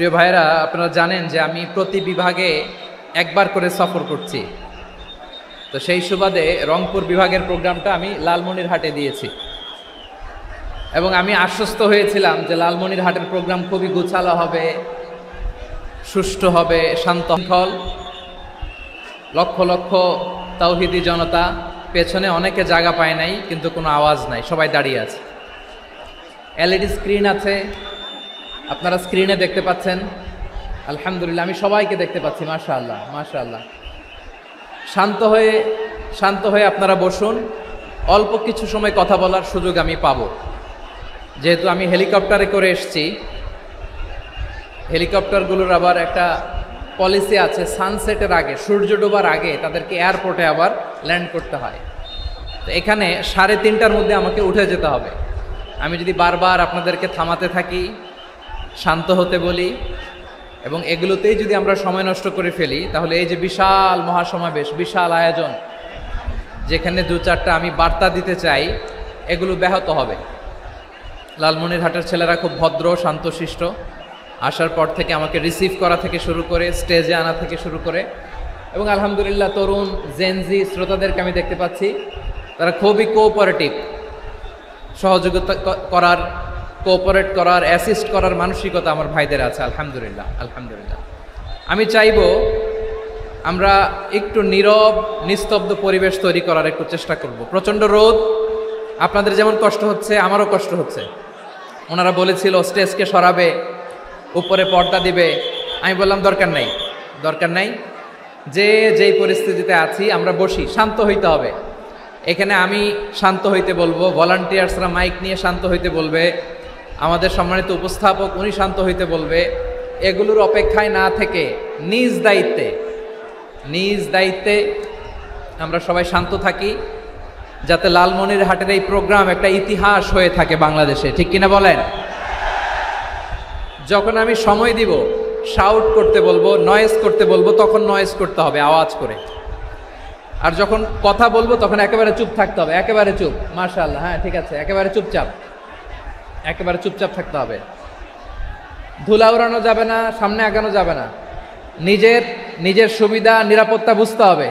প্রিয় ভাইরা, আপনারা জানেন যে আমি প্রতি বিভাগে একবার করে সফর করছি। তো সেই সুবাদে রংপুর বিভাগের প্রোগ্রামটা আমি লালমনিরহাটে দিয়েছি এবং আমি আশ্বস্ত হয়েছিলাম যে লালমনিরহাটের প্রোগ্রাম খুবই গুছালো হবে, সুষ্ঠু হবে, শান্ত শৃঙ্খল। লক্ষ লক্ষ তাওহীদি জনতা, পেছনে অনেকে জায়গা পায় নাই, কিন্তু কোনো আওয়াজ নাই, সবাই দাঁড়িয়ে আছে। এলইডি স্ক্রিন আছে, আপনারা স্ক্রিনে দেখতে পাচ্ছেন। আলহামদুলিল্লাহ, আমি সবাইকে দেখতে পাচ্ছি। মাশাআল্লাহ মাশাআল্লাহ। শান্ত হয়ে আপনারা বসুন। অল্প কিছু সময় কথা বলার সুযোগ আমি পাবো, যেহেতু আমি হেলিকপ্টারে করে এসেছি। হেলিকপ্টারগুলোর আবার একটা পলিসি আছে, সানসেটের আগে, সূর্য ডোবার আগে তাদেরকে এয়ারপোর্টে আবার ল্যান্ড করতে হয়। তো এখানে 3:30টার মধ্যে আমাকে উঠে যেতে হবে। আমি যদি বারবার আপনাদেরকে থামাতে থাকি, শান্ত হতে বলি এবং এগুলোতেই যদি আমরা সময় নষ্ট করে ফেলি, তাহলে এই যে বিশাল মহাসমাবেশ, বিশাল আয়োজন, যেখানে 2-4টা আমি বার্তা দিতে চাই, এগুলো ব্যাহত হবে। লালমনিরহাটের ছেলেরা খুব ভদ্র, শান্তশিষ্ট। আসার পর থেকে আমাকে রিসিভ করা থেকে শুরু করে স্টেজে আনা থেকে শুরু করে, এবং আলহামদুলিল্লাহ তরুণ জেনজি শ্রোতাদেরকে আমি দেখতে পাচ্ছি, তারা খুবই কোঅপারেটিভ। সহযোগিতা করার, কোঅপারেট করার, অ্যাসিস্ট করার মানসিকতা আমার ভাইদের আছে। আলহামদুলিল্লাহ আলহামদুলিল্লাহ। আমি চাইব আমরা একটু নীরব নিস্তব্ধ পরিবেশ তৈরি করার একটু চেষ্টা করব। প্রচণ্ড রোদ, আপনাদের যেমন কষ্ট হচ্ছে আমারও কষ্ট হচ্ছে। ওনারা বলেছিল স্টেজকে সরাবে, উপরে পর্দা দিবে। আমি বললাম দরকার নাই, যেই পরিস্থিতিতে আছি আমরা বসি, শান্ত হইতে হবে। এখানে আমি শান্ত হইতে বলবো, ভলান্টিয়ার্সরা মাইক নিয়ে শান্ত হইতে বলবে, আমাদের সম্মানিত উপস্থাপক উনি শান্ত হইতে বলবে। এগুলোর অপেক্ষায় না থেকে নিজ দায়িত্বে আমরা সবাই শান্ত থাকি, যাতে লালমনিরহাটের এই প্রোগ্রাম একটা ইতিহাস হয়ে থাকে বাংলাদেশে। ঠিক কিনা বলেন? যখন আমি সময় দিব, শাউট করতে বলবো, নয়েজ করতে বলবো, তখন নয়েজ করতে হবে আওয়াজ করে। আর যখন কথা বলবো তখন একেবারে চুপ থাকতে হবে, একেবারে চুপ। মাশাআল্লাহ, হ্যাঁ ঠিক আছে, একেবারে চুপচাপ থাকতে হবে। ধুলা উড়ানো যাবে না, সামনে আগানো যাবে না। নিজের সুবিধা নিরাপত্তা বুঝতে হবে।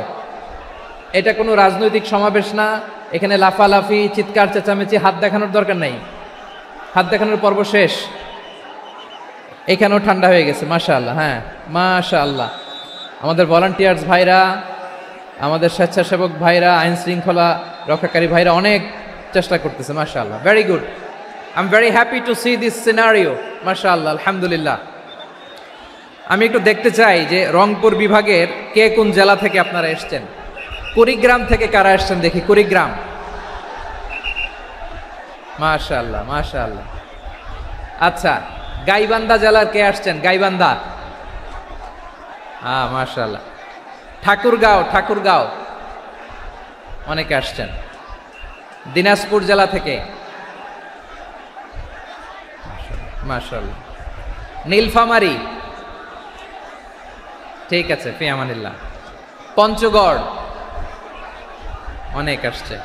এটা কোনো রাজনৈতিক সমাবেশ না, এখানে লাফালাফি, চিৎকার চেঁচামেচি, হাত দেখানোর দরকার নাই। হাত দেখানোর পর্ব শেষ। এখানেও ঠান্ডা হয়ে গেছে। মাশাআল্লাহ, হ্যাঁ মাশাআল্লাহ। আমাদের ভলান্টিয়ার্স ভাইরা, আমাদের স্বেচ্ছাসেবক ভাইরা, আইন শৃঙ্খলা রক্ষাকারী ভাইরা অনেক চেষ্টা করতেছে। মাশাআল্লাহ, very good. I am very happy to C this scenario. মাশাআল্লাহ, আলহামদুলিল্লাহ। আমি একটু দেখতে চাই যে রংপুর বিভাগের কে কোন জেলা থেকে আপনারা এসছেন। কুড়িগ্রাম থেকে কারা এসছেন দেখি? কুড়িগ্রাম। মাশাআল্লাহ মাশাআল্লাহ। আচ্ছা, গাইবান্ধা জেলার কে আসছেন? গাইবান্ধা, হ্যাঁ মাশাআল্লাহ। ঠাকুরগাঁও অনেকে আসছেন। দিনাজপুর জেলা থেকে মাশাআল্লাহ। নীলফামারী, ঠিক আছে, ফি আমানিল্লাহ। পঞ্চগড় অনেক আসছে।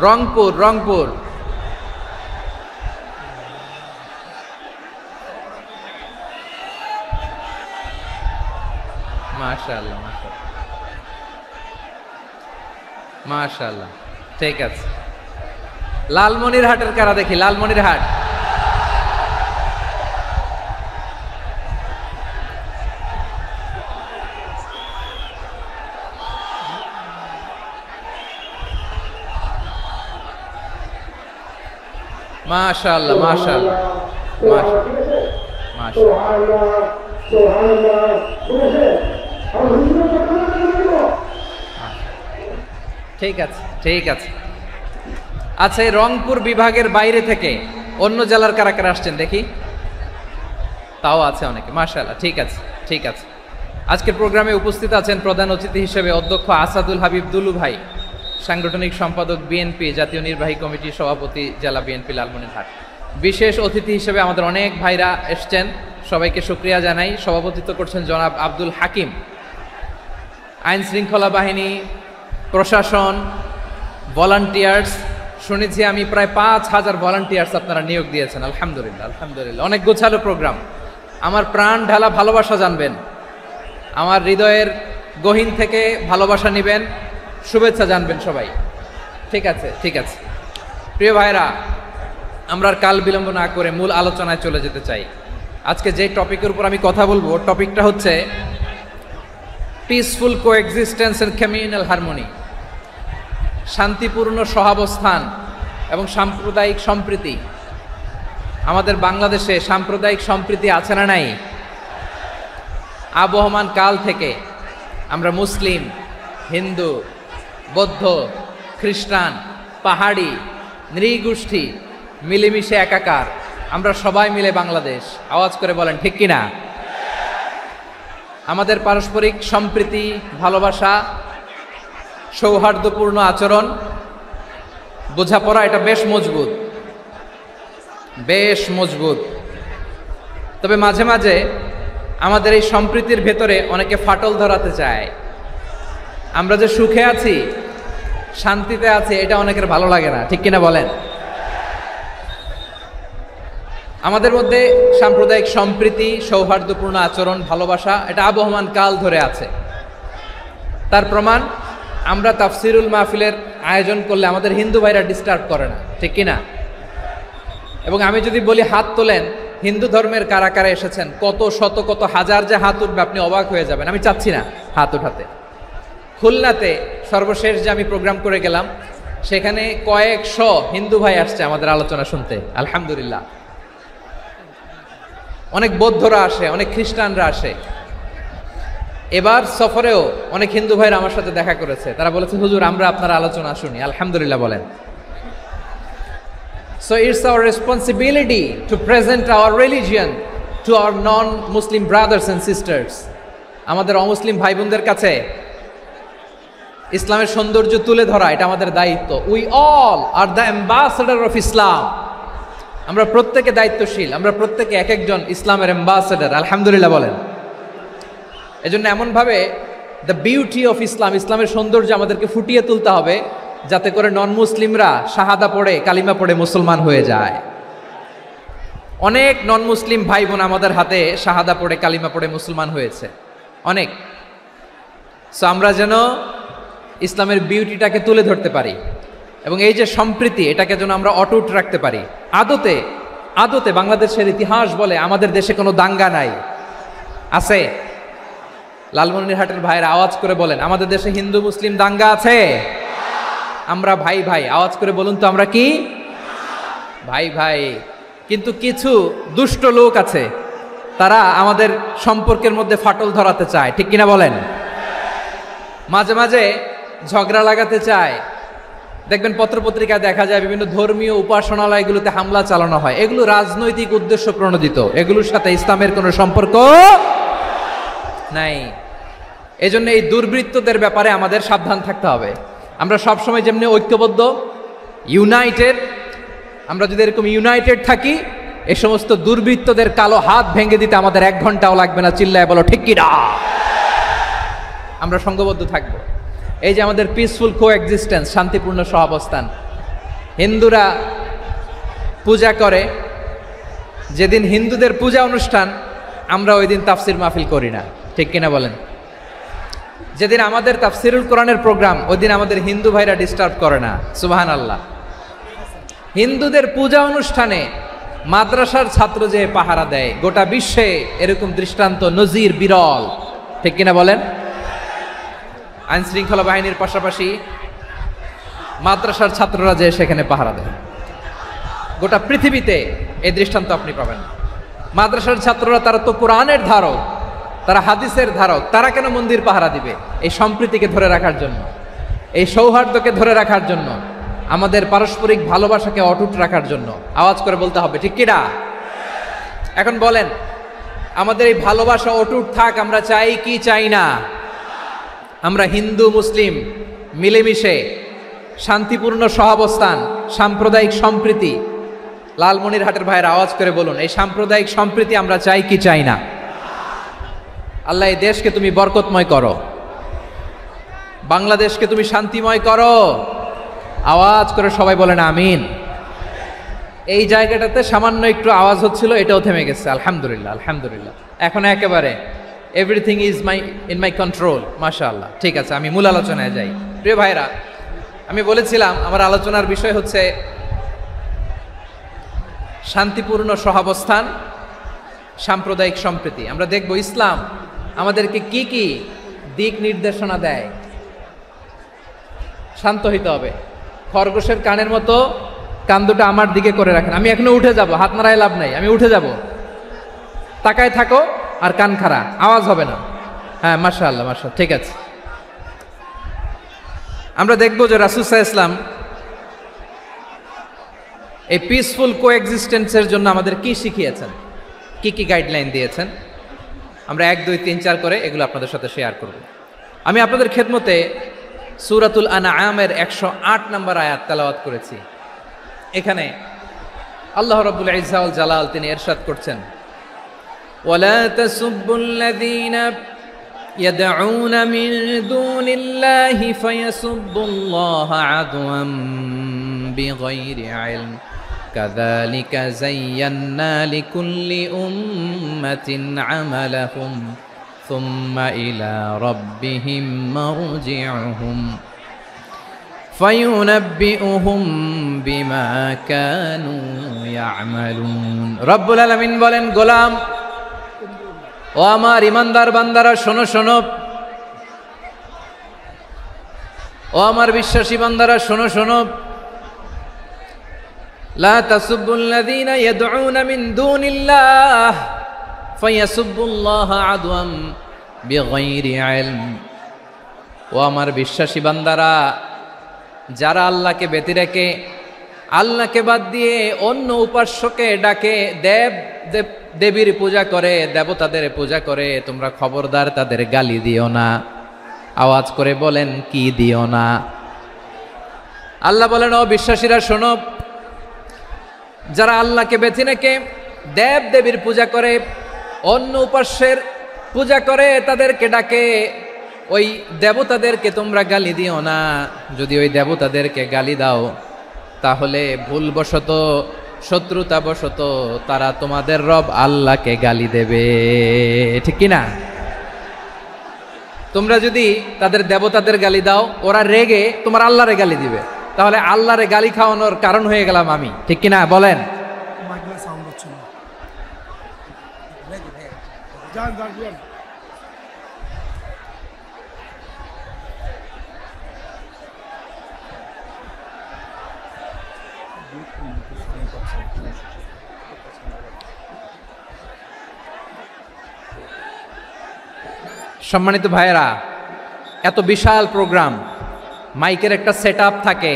রংপুর মাশাআল্লাহ মাশাআল্লাহ, ঠিক আছে। লালমনিরহাটের কারা দেখি? লালমনিরহাট, মাশাআল্লাহ মাশাআল্লাহ ঠিক আছে। আচ্ছা, এই রংপুর বিভাগের বাইরে থেকে অন্য জেলার কারা কারা আসছেন দেখি? তাও আছে অনেকে। মাশাআল্লাহ, ঠিক আছে। আজকের প্রোগ্রামে উপস্থিত আছেন প্রধান অতিথি হিসেবে অধ্যক্ষ আসাদুল হাবিব দুলু ভাই, সাংগঠনিক সম্পাদক বিএনপি, জাতীয় নির্বাহী কমিটির সভাপতি, জেলা বিএনপি লালমনিরহাট। বিশেষ অতিথি হিসেবে আমাদের অনেক ভাইরা এসছেন, সবাইকে শুকরিয়া জানাই। সভাপতিত্ব করছেন জনাব আব্দুল হাকিম। আইন শৃঙ্খলা বাহিনী, প্রশাসন, ভলান্টিয়ার্স, শুনেছি আমি প্রায় 5,000 ভলান্টিয়ার্স আপনারা নিয়োগ দিয়েছেন। আলহামদুলিল্লাহ আলহামদুলিল্লাহ, অনেক গোছালো প্রোগ্রাম। আমার প্রাণ ঢালা ভালোবাসা জানবেন, আমার হৃদয়ের গহীন থেকে ভালোবাসা নেবেন, শুভেচ্ছা জানবেন সবাই। ঠিক আছে, ঠিক আছে। প্রিয় ভাইরা, আমরা আর কাল বিলম্ব না করে মূল আলোচনায় চলে যেতে চাই। আজকে যে টপিকের উপর আমি কথা বলবো, টপিকটা হচ্ছে peaceful coexistence and communal harmony, শান্তিপূর্ণ সহাবস্থান এবং সাম্প্রদায়িক সম্প্রীতি। আমাদের বাংলাদেশে সাম্প্রদায়িক সম্প্রীতি আছে না নাই? আবহমান কাল থেকে আমরা মুসলিম, হিন্দু, বৌদ্ধ, খ্রিস্টান, পাহাড়ি, নৃগোষ্ঠী মিলেমিশে একাকার, আমরা সবাই মিলে বাংলাদেশ। আওয়াজ করে বলেন ঠিক কিনা? আমাদের পারস্পরিক সম্প্রীতি, ভালোবাসা, সৌহার্দ্যপূর্ণ আচরণ, বোঝাপড়া, এটা বেশ মজবুত, বেশ মজবুত। তবে মাঝে মাঝে আমাদের এই সম্প্রীতির ভেতরে অনেকে ফাটল ধরাতে চায়। আমরা যে সুখে আছি, শান্তিতে আছি, এটা অনেকের ভালো লাগে না, ঠিক কিনা বলেন? আমাদের মধ্যে সাম্প্রদায়িক সম্প্রীতি, সৌহার্দ্যপূর্ণ আচরণ, ভালোবাসা, এটা আবহমান কাল ধরে আছে। তার প্রমাণ, আমরা তাফসিরুল মাহফিলের আয়োজন করলে আমাদের হিন্দু ভাইরা ডিস্টার্ব করে না, ঠিক কিনা? এবং আমি যদি বলি হাত তোলেন, হিন্দু ধর্মের কারা কারা এসেছেন, কত শত কত হাজার যে হাত উঠবে, আপনি অবাক হয়ে যাবেন। আমি চাচ্ছি না হাত উঠাতে। খুলনাতে সর্বশেষ যে আমি প্রোগ্রাম করে গেলাম, সেখানে কয়েকশো হিন্দু ভাই আসছে আমাদের আলোচনা শুনতে, আলহামদুলিল্লাহ। অনেক বৌদ্ধরা আসে, অনেক খ্রিস্টানরা আসে। এবার সফরেও অনেক হিন্দু ভাইরা আমার সাথে দেখা করেছে। তারা বলেছে, হুজুর আমরা আপনার আলোচনা শুনি, আলহামদুলিল্লাহ বলেন। So it's our responsibility to present our religion to our non-Muslim brothers and sisters. আমাদের অমুসলিম ভাই বোনদের কাছে ইসলামের সৌন্দর্য তুলে ধরা, এটা আমাদের দায়িত্ব। We all are the ambassador of Islam. আমরা প্রত্যেকে দায়িত্বশীল, আমরা প্রত্যেকে এক একজন ইসলামের অ্যাম্বাসেডর, আলহামদুলিল্লাহ বলেন। এজন্য এমনভাবে দ্য বিউটি অফ ইসলাম, ইসলামের সৌন্দর্য আমাদেরকে ফুটিয়ে তুলতে হবে, যাতে করে নন মুসলিমরা শাহাদা পড়ে, কালিমা পড়ে মুসলমান হয়ে যায়। অনেক নন মুসলিম ভাই বোন আমাদের হাতে শাহাদা পড়ে, কালিমা পড়ে মুসলমান হয়েছে, অনেক। সো আমরা যেন ইসলামের বিউটিটাকে তুলে ধরতে পারি, এবং এই যে সম্প্রীতি, এটাকে যেন আমরা অটুট রাখতে পারি। আদতে আদতে বাংলাদেশের ইতিহাস বলে আমাদের দেশে কোনো দাঙ্গা নাই, আছে? লালমনিরহাটের ভাইয়ের আওয়াজ করে বলেন, আমাদের দেশে হিন্দু মুসলিম দাঙ্গা আছে? আমরা ভাই ভাই, আওয়াজ করে বলুন তো, আমরা কি ভাই ভাই? কিন্তু কিছু দুষ্ট লোক আছে, তারা আমাদের সম্পর্কের মধ্যে ফাটল ধরাতে চায়, ঠিক কিনা বলেন? মাঝে মাঝে ঝগড়া লাগাতে চায়। দেখবেন পত্রপত্রিকায় দেখা যায় বিভিন্ন ধর্মীয় উপাসনালয়গুলোতে হামলা চালানো হয়। এগুলো রাজনৈতিক উদ্দেশ্য প্রণোদিত, এগুলোর সাথে ইসলামের কোনো সম্পর্ক নাই। এজন্য এই দুর্বৃত্তদের ব্যাপারে আমাদের সাবধান থাকতে হবে। আমরা সবসময় যেমনি ঐক্যবদ্ধ, ইউনাইটেড, আমরা যদি এরকম ইউনাইটেড থাকি, এই সমস্ত দুর্বৃত্তদের কালো হাত ভেঙে দিতে আমাদের 1 ঘন্টাও লাগবে না। চিল্লায় বলো ঠিক কিনা? আমরা সংঘবদ্ধ থাকবো। এই যে আমাদের পিসফুল কোএক্সিস্টেন্স, শান্তিপূর্ণ সহাবস্থান। হিন্দুরা পূজা করে, যেদিন হিন্দুদের পূজা অনুষ্ঠান, আমরা ওই দিন তাফসির মাহফিল করি না, ঠিক কিনা বলেন? যেদিন আমাদের তাফসিরুল কোরআনের প্রোগ্রাম, ওই দিন আমাদের হিন্দু ভাইরা ডিস্টার্ব করে না, সুবহানাল্লাহ। হিন্দুদের পূজা অনুষ্ঠানে মাদ্রাসার ছাত্র যে পাহারা দেয়, গোটা বিশ্বে এরকম দৃষ্টান্ত নজির বিরল, ঠিক কিনা বলেন? আইন শৃঙ্খলা বাহিনীর পাশাপাশি মাদ্রাসার ছাত্ররা যে সেখানে পাহারা দেয়, গোটা পৃথিবীতে এই দৃষ্টান্ত আপনি পাবেন। মাদ্রাসার ছাত্ররা, তারা তো কোরআনের ধারক, তারা হাদিসের ধারক, তারা কেন মন্দির পাহারা দিবে? এই সম্প্রীতিকে ধরে রাখার জন্য, এই সৌহার্দ্যকে ধরে রাখার জন্য, আমাদের পারস্পরিক ভালোবাসাকে অটুট রাখার জন্য। আওয়াজ করে বলতে হবে ঠিক কিনা? এখন বলেন, আমাদের এই ভালোবাসা অটুট থাক, আমরা চাই কি চাই না? আমরা হিন্দু মুসলিম মিলেমিশে শান্তিপূর্ণ সহাবস্থান, সাম্প্রদায়িক সম্প্রীতি। লালমনিরহাটের ভাইয়ের আওয়াজ করে বলুন, এই সাম্প্রদায়িক সম্প্রীতি আমরা চাই কি চাই না? আল্লাহ এই দেশকে তুমি বরকতময় করো, বাংলাদেশকে তুমি শান্তিময় করো। আওয়াজ করে সবাই বলেন আমিন। এই জায়গাটাতে সামান্য একটু আওয়াজ হচ্ছিল, এটাও থেমে গেছে। আলহামদুলিল্লাহ, আলহামদুলিল্লাহ। এখন একেবারে everything is in my control, মাশাআল্লাহ। ঠিক আছে, আমি মূল আলোচনায় যাই। প্রিয় ভাইরা, আমি বলেছিলাম আমার আলোচনার বিষয় হচ্ছে শান্তিপূর্ণ সহাবস্থান, সাম্প্রদায়িক সম্প্রীতি। আমরা দেখব ইসলাম আমাদেরকে কি কি দিক নির্দেশনা দেয়। শান্ত হইতে হবে। খরগোশের কানের মতো কান দুটো আমার দিকে করে রাখেন। আমি এখনো উঠে যাব, হাত নাড়ায় লাভ নাই, আমি উঠে যাব। তাকায় থাকো আর কান খাড়া, আওয়াজ হবে না। হ্যাঁ, মাশাআল্লাহ, মাশাআল্লাহ, ঠিক আছে। আমরা দেখব যে রাসূল সাল্লাল্লাহু আলাইহি ওয়াসাল্লাম এই পিসফুল কোএক্সিস্টেন্সের জন্য আমাদের কি শিখিয়েছেন, কি কি গাইডলাইন দিয়েছেন। আমরা 1, 2, 3, 4 করে এগুলো আপনাদের সাথে শেয়ার করব। আমি আপনাদের খেদমতে সূরাতুল আনআমের 108 নম্বর আয়াত তেলাওয়াত করেছি। এখানে আল্লাহ রাব্বুল ইজ্জা ওয়াল জালাল তিনি ইরশাদ করছেন, ওয়ালা তাসুব্বুল্লাযীনা ইয়াদউনা মিন দুনিল্লাহি ফায়াসুব্বুল্লাহা আদওয়াম বিগাইরি ইলম কাযালিকা যায়্যান্না লিকুল্লি উম্মাতিন আমালাহুম সুম্মা ইলা রাব্বিহিম মারজিউহুম ফায়ুনাব্বিউহুম বিমা কানু ইয়ামালুন। রব্বুল আলামিন বলেন, গোলাম ও আমার ইমানদার বান্দারা শোনো শোনো, ও আমার বিশ্বাসী বান্দারা শোনো শোনো, লা তাসুব্বুল্লাযীনা ইয়াদউনা মিন দুনিল্লাহ ফায়াসুব্বুল্লাহা আদওয়াম বিগাইরি ইলম। ও আমার বিশ্বাসী বান্দারা, যারা আল্লাহকে ব্যতি রেখে, আল্লাহকে বাদ দিয়ে অন্য উপাস্যকে ডাকে, দেবীর পূজা করে, দেবতাদের পূজা করে, তোমরা খবরদার তাদের গালি দিও না। আওয়াজ করে বলেন, কি দিও না? আল্লাহ বলেন, ও বিশ্বাসীরা শোনো, যারা আল্লাহকে বেছে রেখে দেব দেবীর পূজা করে, অন্য উপাস্যের পূজা করে, তাদেরকে ডাকে, ওই দেবতাদেরকে তোমরা গালি দিও না। যদি ওই দেবতাদেরকে গালি দাও তাহলে ভুলবশত, শত্রুতাবশত তারা তোমাদের রব আল্লাহকে গালি দেবে, ঠিক কি না? তোমরা যদি তাদের দেবতাদের গালি দাও, ওরা রেগে তোমার আল্লাহরে গালি দিবে, তাহলে আল্লাহরে গালি খাওয়ানোর কারণ হয়ে গেলাম আমি, ঠিক কি না? বলেন। সম্মানিত ভাইয়েরা, এত বিশাল প্রোগ্রাম, মাইকের একটা সেটআপ থাকে,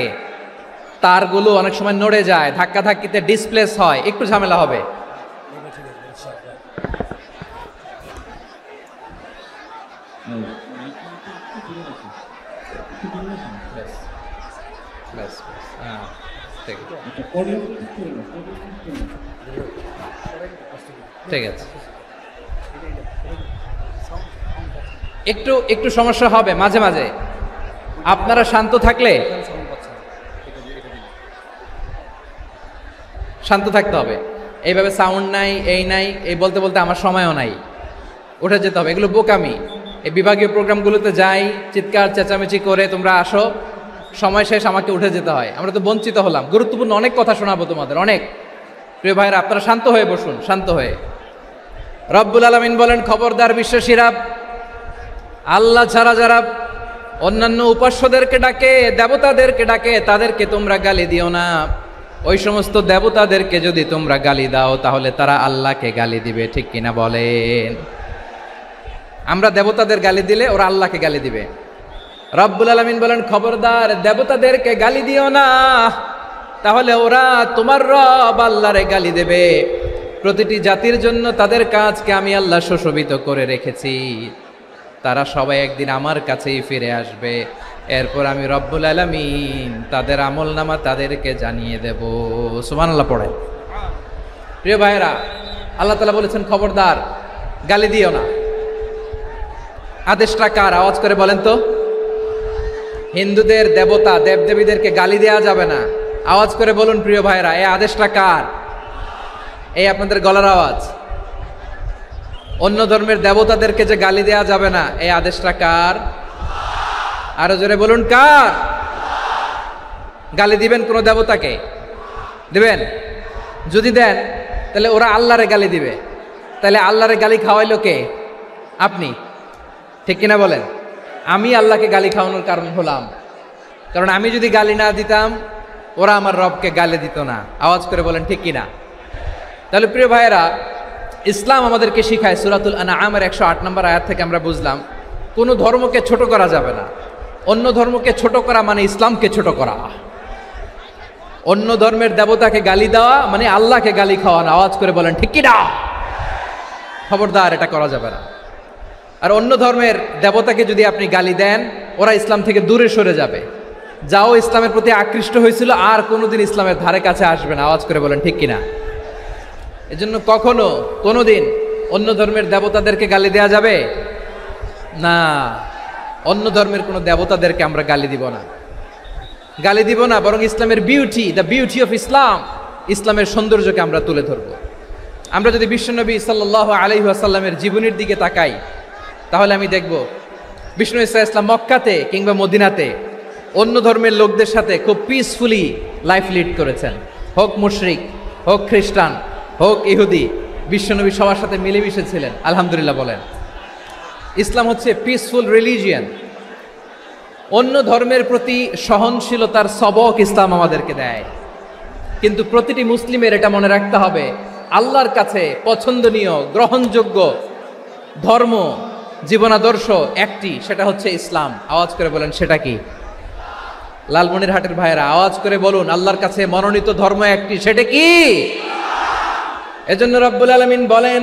তারগুলো অনেক সময় নড়ে যায়, ধাক্কা ধাক্কিতে ডিসপ্লেস হয়, একটু ঝামেলা হবে। ঠিক আছে, একটু একটু সমস্যা হবে মাঝে মাঝে। আপনারা শান্ত থাকলে, শান্ত থাকতে হবে। এইভাবে সাউন্ড নাই, এই নাই, এই বলতে বলতে আমার সময়ও নাই, উঠে যেতে হবে। এগুলো বোকামি। এই বিভাগীয় প্রোগ্রামগুলোতে যাই, চিৎকার চেঁচামেচি করে তোমরা আসো, সময় শেষ, আমাকে উঠে যেতে হয়। আমরা তো বঞ্চিত হলাম। গুরুত্বপূর্ণ অনেক কথা শোনাবো তোমাদের, অনেক। প্রিয় ভাইরা, আপনারা শান্ত হয়ে বসুন, শান্ত হয়ে। রব্বুল আলামিন বলেন, খবরদার বিশ্বাসীরা, আল্লাহ ছাড়া যারা অন্যান্য উপাস্যদেরকে ডাকে, দেবতাদেরকে ডাকে, তাদেরকে তোমরা গালি দিও না। ওই সমস্ত দেবতাদেরকে যদি তোমরা গালি দাও তাহলে তারা আল্লাহকে গালি দিবে, ঠিক কিনা বলেন? আমরা দেবতাদের গালি দিলে ওরা আল্লাহকে গালি দিবে। রব্বুল আলামিন বলেন, খবরদার দেবতাদেরকে গালি দিও না, তাহলে ওরা তোমার রব আল্লাহরে গালি দেবে। প্রতিটি জাতির জন্য তাদের কাজকে আমি আল্লাহ সুশোভিত করে রেখেছি, তারা সবাই একদিন আমার কাছেই ফিরে আসবে। এরপর আমি রব্বুল আলামিন তাদের আমলনামা তাদেরকে জানিয়ে দেব। সুবহানাল্লাহ পড়ে। প্রিয় ভাইয়েরা, আল্লাহ তাআলা বলেছেন, খবরদার গালি দিও না। আদেশটা কার? আওয়াজ করে বলেন তো। হিন্দুদের দেবতা দেবদেবীদেরকে গালি দেওয়া যাবে না। আওয়াজ করে বলুন প্রিয় ভাইরা, এই আদেশটা কার? এই আপনাদের গলার আওয়াজ। অন্য ধর্মের দেবতাদেরকে যে গালি দেয়া যাবে না, এই আদেশটা কার? আরো জোরে বলুন, কার? গালি দিবেন কোন দেবতাকে? দিবেন? যদি দেন তাহলে ওরা আল্লাহরে গালি দিবে, তাহলে আল্লাহরে গালি খাওয়াইলো কে? আপনি, ঠিক কিনা বলেন? আমি আল্লাহকে গালি খাওয়ানোর কারণ হলাম, কারণ আমি যদি গালি না দিতাম ওরা আমার রবকে গালি দিত না। আওয়াজ করে বলেন ঠিক কিনা? তাহলে প্রিয় ভাইয়েরা, ইসলাম আমাদেরকে শিখায়, সূরাতুল আনআমের 108 নম্বর আয়াত থেকে আমরা বুঝলাম কোনো ধর্মকে ছোট করা যাবে না। অন্য ধর্মকে ছোট করা মানে ইসলামকে ছোট করা। অন্য ধর্মের দেবতাকে গালি দেওয়া মানে আল্লাহকে গালি খাওয়ানো। আওয়াজ করে বলেন ঠিক কিনা? খবরদার, এটা করা যাবে না। আর অন্য ধর্মের দেবতাকে যদি আপনি গালি দেন, ওরা ইসলাম থেকে দূরে সরে যাবে। যাও ইসলামের প্রতি আকৃষ্ট হয়েছিল আর কোনোদিন ইসলামের ধারে কাছে আসবে না। আওয়াজ করে বলেন ঠিক কিনা? এজন্য কখনো কোনোদিন অন্য ধর্মের দেবতাদেরকে গালি দেয়া যাবে না। অন্য ধর্মের কোনো দেবতাদেরকে আমরা গালি দিব না, গালি দিব না, বরং ইসলামের beauty, the beauty of Islam, ইসলামের সৌন্দর্যকে আমরা তুলে ধরব। আমরা যদি বিশ্বনবী সাল্লাল্লাহু আলাইহি ওয়াসাল্লামের জীবনের দিকে তাকাই, তাহলে আমি দেখব বিষ্ণু ইসলাম মক্কাতে কিংবা মদিনাতে অন্য ধর্মের লোকদের সাথে খুব পিসফুলি লাইফ লিড করেছেন। হোক মুশরিক, হোক খ্রিস্টান, হোক ইহুদি, বিশ্বনবী সবার সাথে মিলেমিশে ছিলেন। আলহামদুলিল্লাহ বলেন। ইসলাম হচ্ছে পিসফুল রিলিজিয়ান। অন্য ধর্মের প্রতি সহনশীলতার সবক ইসলাম আমাদেরকে দেয়। কিন্তু প্রতিটি মুসলিমের এটা মনে রাখতে হবে, আল্লাহর কাছে পছন্দনীয় গ্রহণযোগ্য ধর্ম, জীবনাদর্শ একটি, সেটা হচ্ছে ইসলাম। আওয়াজ করে বলেন সেটা কি? লালমনিরহাটের ভাইয়েরা আওয়াজ করে বলুন, আল্লাহর কাছে মনোনীত ধর্ম একটি, সেটা কি? এজন্য রব্বুল আলামিন বলেন,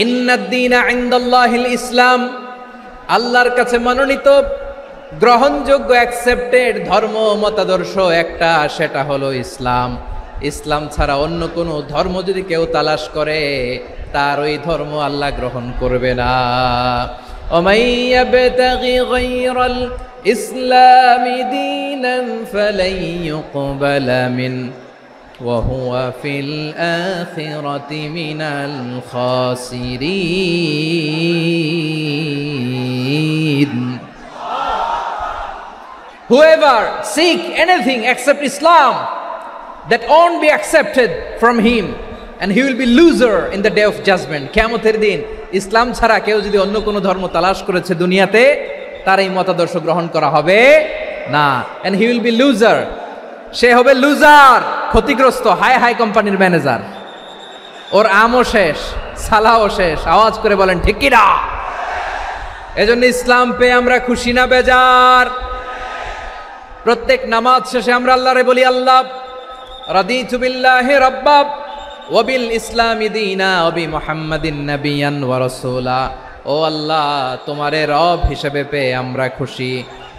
ইন্নাদ-দীনা ইনদাল্লাহিল ইসলাম, আল্লাহর কাছে মনোনীত গ্রহণযোগ্য অ্যাকসেপ্টেড ধর্ম মতাদর্শ একটা, সেটা হলো ইসলাম। ইসলাম ছাড়া অন্য কোনো ধর্ম যদি কেউ তালাশ করে, তার ওই ধর্ম আল্লাহ গ্রহণ করবে না। ওমাই ইয়াবতাগি গায়রাল ইসলামি দীনান ফালাই ইউকবালা মিন ওয়া হুয়া ফিল আখিরাতি মিনাল খাসিরিন। Whoever seek anything except Islam, that won't be accepted from him, and he will be loser in the day of judgment. কিয়ামতের দিন ইসলাম ছাড়া কেউ যদি অন্য কোনো ধর্ম তালাশ করেছে দুনিয়াতে, তার এই মতাদর্শ গ্রহণ করা হবে না। and he will be loser, সে হবে লুজার, ক্ষতিগ্রস্ত, হাই হাই কোম্পানির ম্যানেজার। ওর আমও শেষ, সালাও শেষ। আওয়াজ করে বলেন ঠিক কি না? এজন্য ইসলাম পেয়ে আমরা খুশি না বেজার? প্রত্যেক নামাজ শেষে আমরা আল্লাহরে বলি, আল্লাহ রাদিতু বিল্লাহি রাব্বা ওয়া বিল ইসলামি দীনা ওয়া বি মুহাম্মাদিন নাবিয়ান ওয়া রাসূলা। ও আল্লাহ, তোমারে রব হিসেবে পেয়ে আমরা খুশি।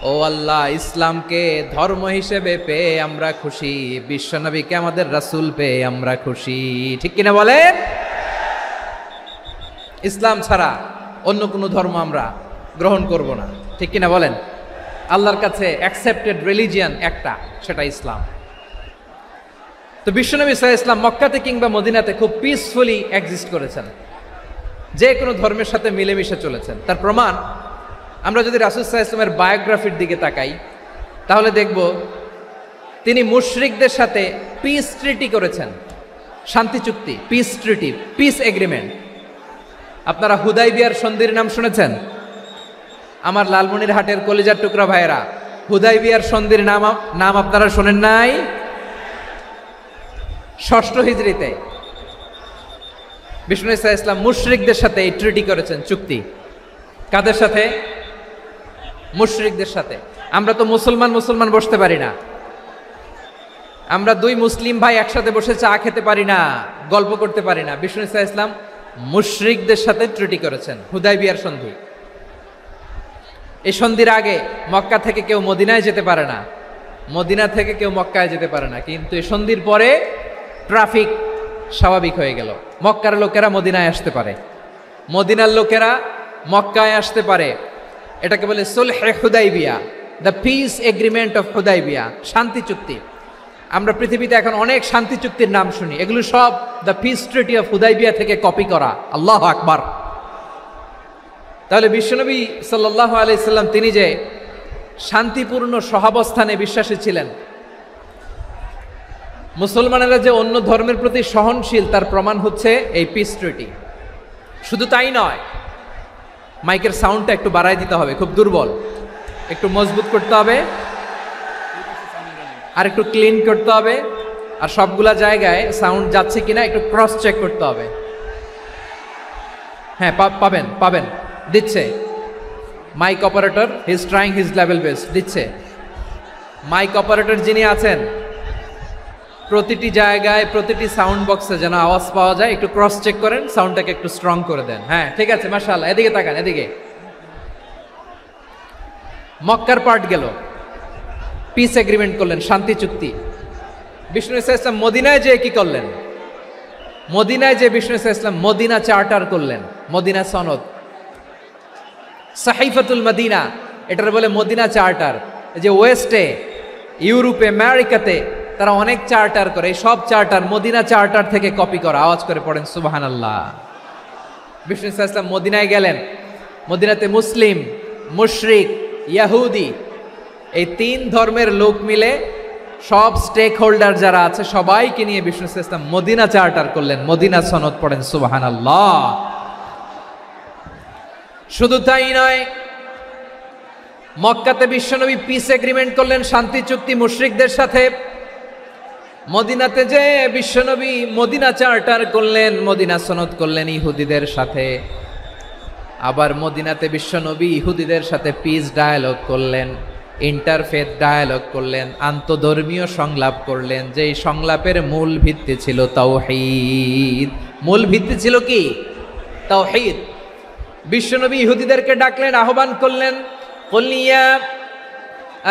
ও আল্লাহ, ইসলামকে ধর্ম হিসেবে পেয়ে আমরা খুশি। বিশ্বনবীকে আমাদের রাসূল পেয়ে আমরা খুশি। ঠিক কিনা বলেন? ইসলাম ছাড়া অন্য কোনো ধর্ম আমরা গ্রহণ করব না। ঠিক কিনা বলেন? আল্লাহর কাছে অ্যাকসেপ্টেড রিলিজিয়ান একটা, সেটা ইসলাম। তো বিশ্বনবী সাল্লাল্লাহু আলাইহি ওয়াসাল্লাম মক্কাতে কিংবা মদিনাতে খুব পিসফুলি এক্সিস্ট করেছেন, যে কোনো ধর্মের সাথে মিলেমিশে চলেছেন। তার প্রমাণ আমরা যদি রাসূল সাল্লাল্লাহু আলাইহি ওয়াসাল্লামের বায়োগ্রাফির দিকে তাকাই, তাহলে দেখব তিনি মুশরিকদের সাথে পিস ট্রিটি করেছেন, শান্তি চুক্তি, পিস ট্রিটি, পিস এগ্রিমেন্ট। আপনারা হুদাইবিয়ার সন্ধির নাম শুনেছেন? আমার লালমনিরহাটের কলিজার টুকরা ভাইয়েরা, হুদাইবিয়ার সন্ধির নাম আপনারা শোনেন নাই? 6ষ্ঠ হিজরিতে বিষ্ণু ইসলাম মুশরিকদের সাথে এই ট্রিটি করেছেন, চুক্তি। কাদের সাথে? মুশরিকদের সাথে। আমরা তো মুসলমান বসতে পারি না। আমরা দুই মুসলিম ভাই একসাথে বসে চা খেতে পারি না, গল্প করতে পারি না। বিষ্ণু ইসলাম মুশরিকদের সাথে ট্রিটি করেছেন, হুদাইবিয়ার সন্ধি। এই সন্ধির আগে মক্কা থেকে কেউ মদিনায় যেতে পারে না, মদিনা থেকে কেউ মক্কায় যেতে পারে না। কিন্তু এই সন্ধির পরে ট্রাফিক স্বাভাবিক হয়ে গেল। মক্কার লোকেরা মদিনায় আসতে পারে, মদিনার লোকেরা মক্কায় আসতে পারে। এটাকে বলে সুলহে Hudaibiya, the peace agreement of Hudaibiya, শান্তি চুক্তি। আমরা পৃথিবীতে এখন অনেক শান্তি চুক্তির নাম শুনি, এগুলো সব the piece treaty of Hudaibiya থেকে কপি করা। আল্লাহু আকবার। তাহলে বিশ্বনবী সাল্লাল্লাহু আলাইহি সাল্লাম তিনি যে শান্তিপূর্ণ সহাবস্থানে বিশ্বাসী ছিলেন, মুসলমানেরা যে অন্য ধর্মের প্রতি সহনশীল তার প্রমাণ হচ্ছে এই পিস ট্রিটি। শুধু তাই নয়, মাইকের সাউন্ডটা একটু বাড়ায় দিতে হবে, খুব দুর্বল, একটু মজবুত করতে হবে, আর একটু ক্লিন করতে হবে, আর সবগুলা জায়গায় সাউন্ড যাচ্ছে কিনা একটু ক্রস চেক করতে হবে। হ্যাঁ, পাবেন পাবেন, দিচ্ছে mic operator, he is trying his level best, দিচ্ছে। মাইক অপারেটর যিনি আছেন, প্রতিটি জায়গায় প্রতিটি সাউন্ড বক্সে যেন আওয়াজ পাওয়া যায়, একটু ক্রস চেক করেন, সাউন্ডটাকে একটু স্ট্রং করে দেন। হ্যাঁ, ঠিক আছে, মাশাআল্লাহ। এদিকে তাকান, এদিকে। মক্কার পার্ট গেল, পিস এগ্রিমেন্ট করলেন, শান্তি চুক্তি। বিষ্ণু ইসলাম মদিনায় যে কি করলেন? মদিনায় যে বিষ্ণু ইসলাম মদিনা চার্টার করলেন, মদিনা সনদ, সাহিফাতুল মদিনা, এটার বলে মদিনা চার্টার। যে ওয়েস্টে, ইউরোপে, আমেরিকাতে তারা অনেক চার্টার করে, এই সব চার্টার মদিনা চার্টার থেকে কপি করা। আওয়াজ করে পড়েন সুবহানাল্লাহ। বিষ্ণু ইসলাম মদিনায় গেলেন, মদিনাতে মুসলিম, মুশরিক, ইয়াহুদি, এই তিন ধর্মের লোক মিলে সব স্টেক হোল্ডার যারা আছে সবাইকে নিয়ে বিষ্ণু ইসলাম মদিনা চার্টার করলেন, মদিনা সনদ, পড়েন সুবহানাল্লাহ। শুধু তাই নয়, মক্কাতে বিশ্বনবী পিস এগ্রিমেন্ট করলেন, শান্তি চুক্তি মুশরিকদের সাথে। মদিনাতে যে বিশ্বনবী মদিনা চার্টার করলেন, মদিনা সনদ করলেন ইহুদিদের সাথে। আবার মদিনাতে বিশ্বনবী ইহুদিদের সাথে পিস ডায়ালগ করলেন, ইন্টারফেথ ডায়ালগ করলেন, আন্তধর্মীয় সংলাপ করলেন, যেই সংলাপের মূল ভিত্তি ছিল তাওহীদ। মূল ভিত্তি ছিল কি? তাওহীদ। বিশ্বনবী ইহুদিদেরকে ডাকলেন, আহ্বান করলেন, কুল ইয়া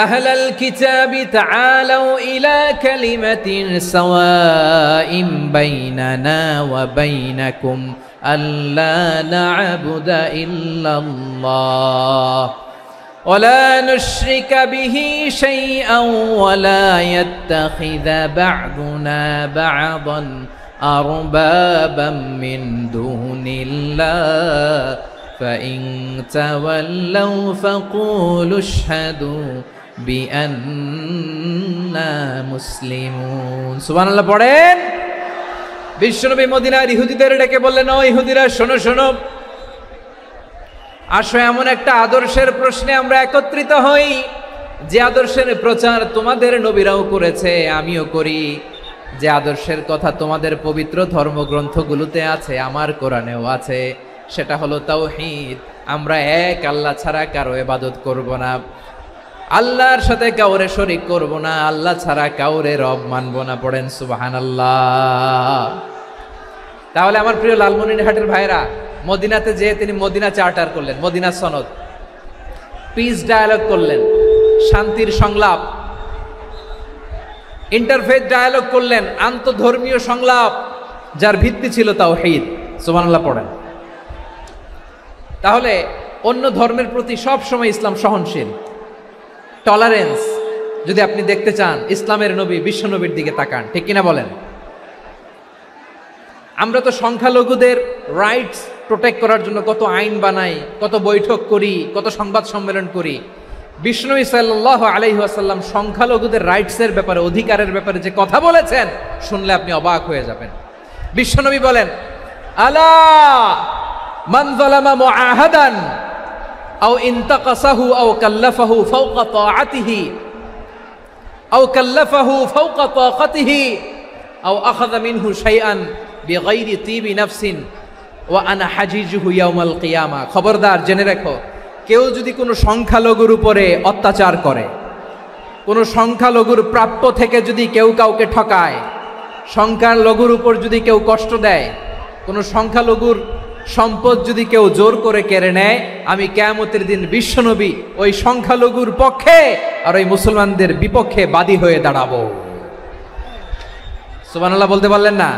আহলাল কিতাবি তাআলাউ ইলা কালিমাতিন সাওয়াইন বাইনানা ওয়া বাইনাকুম আল্লা না'বুদা ইল্লাল্লাহ ওয়ালা নুশরিকা বিহি শাইআন ওয়ালা ইয়াত্তাখিযা বা'দুনা বা'দান আরবাবাম মিন দুনিল্লাহ فإن تولوا فقولوا اشهدوا بأننا مسلمون। সুবহানাল্লাহ পড়েন। বিশ্বনবী মদিনার ইহুদিদের ডেকে বললেন, ও ইহুদিরা, শোনো শোনো, আসো এমন একটা আদর্শের প্রশ্নে আমরা একত্রিত হই, যে আদর্শের প্রচার তোমাদের নবীরাও করেছে, আমিও করি, যে আদর্শের কথা তোমাদের পবিত্র ধর্মগ্রন্থগুলোতে আছে, আমার কোরআনেও আছে, সেটা হলো তাওহীদ। আমরা এক আল্লাহ ছাড়া কারো ইবাদত করব না, আল্লাহর সাথে কাউরে শরীক করব না, আল্লাহ ছাড়া কাউরে রব মানব না। পড়েন সুবহানাল্লাহ। তাহলে আমার প্রিয় লালমনিরহাটের ভাইরা, মদিনাতে যে তিনি মদিনা চার্টার করলেন, মদিনা সনদ, পিস ডায়ালগ করলেন, শান্তির সংলাপ, ইন্টারফেথ ডায়ালগ করলেন, আন্তধর্মীয় সংলাপ, যার ভিত্তি ছিল তাওহীদ। সুবহানাল্লাহ পড়েন। তাহলে অন্য ধর্মের প্রতি সব সময় ইসলাম সহনশীল, টলারেন্স। যদি আপনি দেখতে চান ইসলামের নবী বিশ্ব নবীর দিকে তাকান, ঠিক কিনা বলেন? আমরা তো সংখ্যালঘুদের রাইটস প্রোটেক্ট করার জন্য কত আইন বানাই, কত বৈঠক করি, কত সংবাদ সম্মেলন করি। বিশ্বনবী সাল্লাল্লাহু আলাইহি ওয়াসাল্লাম সংখ্যালঘুদের রাইটসের ব্যাপারে, অধিকারের ব্যাপারে যে কথা বলেছেন, শুনলে আপনি অবাক হয়ে যাবেন। বিশ্বনবী বলেন, আলা মান যালামা মুআহাদান আও ইনতাকাসাহু আও কাল্লাফাহু ফাওকা তাআতিহি আও কাল্লাফাহু ফাওকা তাকাতিহি আও আখাযা মিনহু শাইআন বিগাইরি তিবি নাফসিন ওয়া আনা হাজিজুহু ইয়াউমাল কিয়ামা। খবরদার, জেনে রাখো, কেউ যদি কোনো সংখ্যালঘুর উপরে অত্যাচার করে, কোনো সংখ্যালঘুর প্রাপ্য থেকে যদি কেউ কাউকে ঠকায়, সংখ্যালঘুর উপর যদি কেউ কষ্ট দেয়, কোনো সংখ্যালঘুর সম্পদ যদি কেউ জোর করে কেড়ে নেয়, আমি কিয়ামতের দিন বিশ্বনবী ওই সংখ্যালঘুর পক্ষে আর ওই মুসলমানদের বিপক্ষে বাদী হয়ে দাঁড়াবো। সুবহানাল্লাহ বলতে পারলেন না?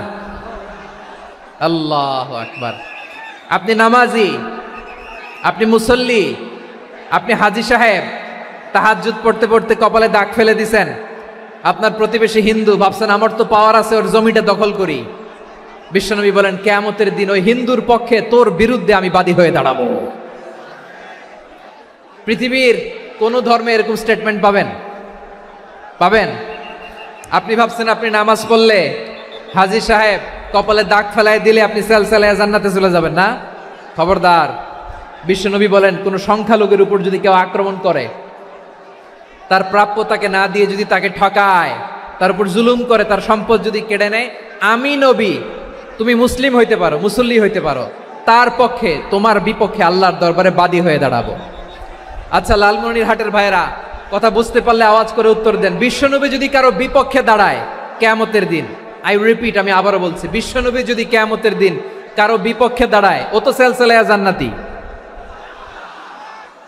আল্লাহু আকবার। আপনি নামাজি, আপনি মুসল্লি, আপনি হাজী সাহেব, তাহাজ্জুদ পড়তে পড়তে কপালে দাগ ফেলে দিছেন, আপনার প্রতিবেশী হিন্দু, ভাবছেন আমার তো পাওয়ার আছে, ওর জমিটা দখল করি। বিশ্বনবী বলেন কিয়ামতের দিন ওই হিন্দুর পক্ষে তোর বিরুদ্ধে আমি বাদী হয়ে দাঁড়াবো। পৃথিবীর কোন ধর্মে এরকম স্টেটমেন্ট পাবেন? পাবেন? আপনি ভাবছেন আপনি নামাজ পড়লে হাজী সাহেব কপালে দাগ ফেলায় দিলে আপনি সেলসেলায় জান্নাতে চলে যাবেন না? খবরদার। বিশ্বনবী বলেন কোন সংখ্যালঘুর উপর যদি কেউ আক্রমণ করে, তার প্রাপ্য তাকে না দিয়ে যদি তাকে ঠকায়, তার উপর জুলুম করে, তার সম্পদ যদি কেড়ে নেয়, আমি নবী, তুমি মুসলিম হইতে পারো, মুসল্লি হইতে পারো, তার পক্ষে তোমার বিপক্ষে আল্লাহর দরবারে বাদী হয়ে দাঁড়াবো। আচ্ছা লালমনিরহাটের ভাইরা, কথা বুঝতে পারলে আওয়াজ করে উত্তর দেন। বিশ্বনবী যদি কারো বিপক্ষে দাঁড়ায় কিয়ামতের দিন, আই রিপিট, আমি আবারও বলছি, বিশ্বনবী যদি কিয়ামতের দিন কারো বিপক্ষে দাঁড়ায়, ও তো সেলসেলায়া জান্নাতি,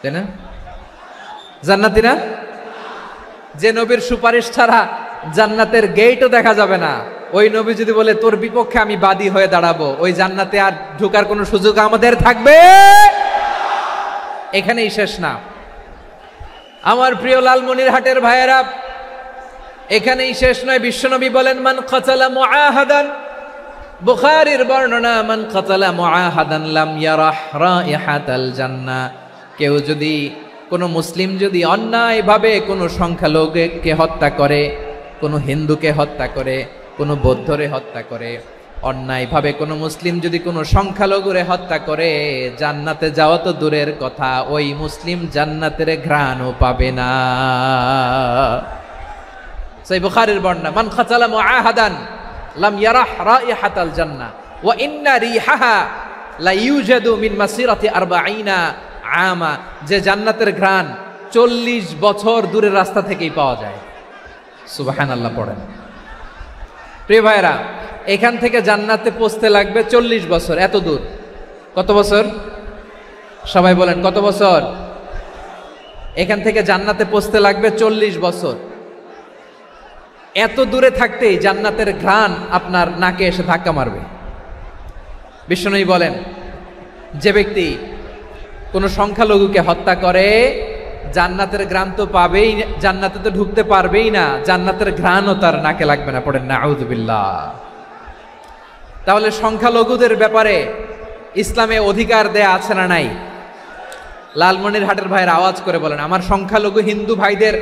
তাই না? জান্নাতি না? যে নবীর সুপারিশ ছাড়া জান্নাতের গেটও দেখা যাবে না, ওই নবী যদি বলে তোর বিপক্ষে আমি বাদী হয়ে দাঁড়াবো, ওই জান্নাতে আর ঢোকার কোনো সুযোগ আমাদের থাকবে? এখানেই শেষ না আমার প্রিয় লালমনিরহাটের ভাইয়েরা, এখানেই শেষ নয়। বিশ্বনবী বলেন মান কাতালা মুআহাদান, বুখারীর বর্ণনা, মান কাতালা মুআহাদান লাম ইয়ারাহ রাইহাতাল জান্নাহ। কেউ যদি, কোনো মুসলিম যদি অন্যায়ভাবে কোনো সংখ্যালঘুকে হত্যা করে, কোনো হিন্দুকে হত্যা করে, কোনো বৌদ্ধরে হত্যা করে, অন্যায়ভাবে কোনো মুসলিম যদি কোনো সংখ্যালঘুরে হত্যা করে, জান্নাতে যাওয়া তো দূরের কথা, ওই মুসলিম জান্নাতের ঘ্রাণও পাবে না। সেই বুখারীর বর্ণনা, মান কাতালা মুআহাদান লাম ইয়ারাহ রাইহাতাল জান্নাহ ওয়া ইন্না রিহাহা লা ইউজাদু মিন মাসিরাতি 40 আমা। যে জান্নাতের ঘ্রাণ 40 বছর দূরের রাস্তা থেকেই পাওয়া যায়। সুবহানাল্লাহ পড়েন। প্রিয় ভাইরা, এখান থেকে জান্নাতে পৌঁছতে লাগবে 40 বছর। এত দূর, কত বছর? সবাই বলেন কত বছর? এখান থেকে জান্নাতে পৌঁছতে লাগবে 40 বছর। এত দূরে থাকতেই জান্নাতের ঘ্রাণ আপনার নাকে এসে ধাক্কা মারবে। বিশ্বনবী বলেন যে ব্যক্তি কোনো সংখ্যালঘুকে হত্যা করে, জান্নাতের ঘ্রাণ তো পাবেই, জান্নাতে তো ঢুকতে পারবেই না, জান্নাতের ঘ্রাণও তার নাকে লাগবে না। পড়েন নাউযুবিল্লাহ। তাহলে সংখ্যালঘুদের ব্যাপারে ইসলামে অধিকার দেয়া আছে না নাই? লালমনিরহাটের ভাইয়ের আওয়াজ করে বলেন, আমার সংখ্যালঘু হিন্দু ভাইদের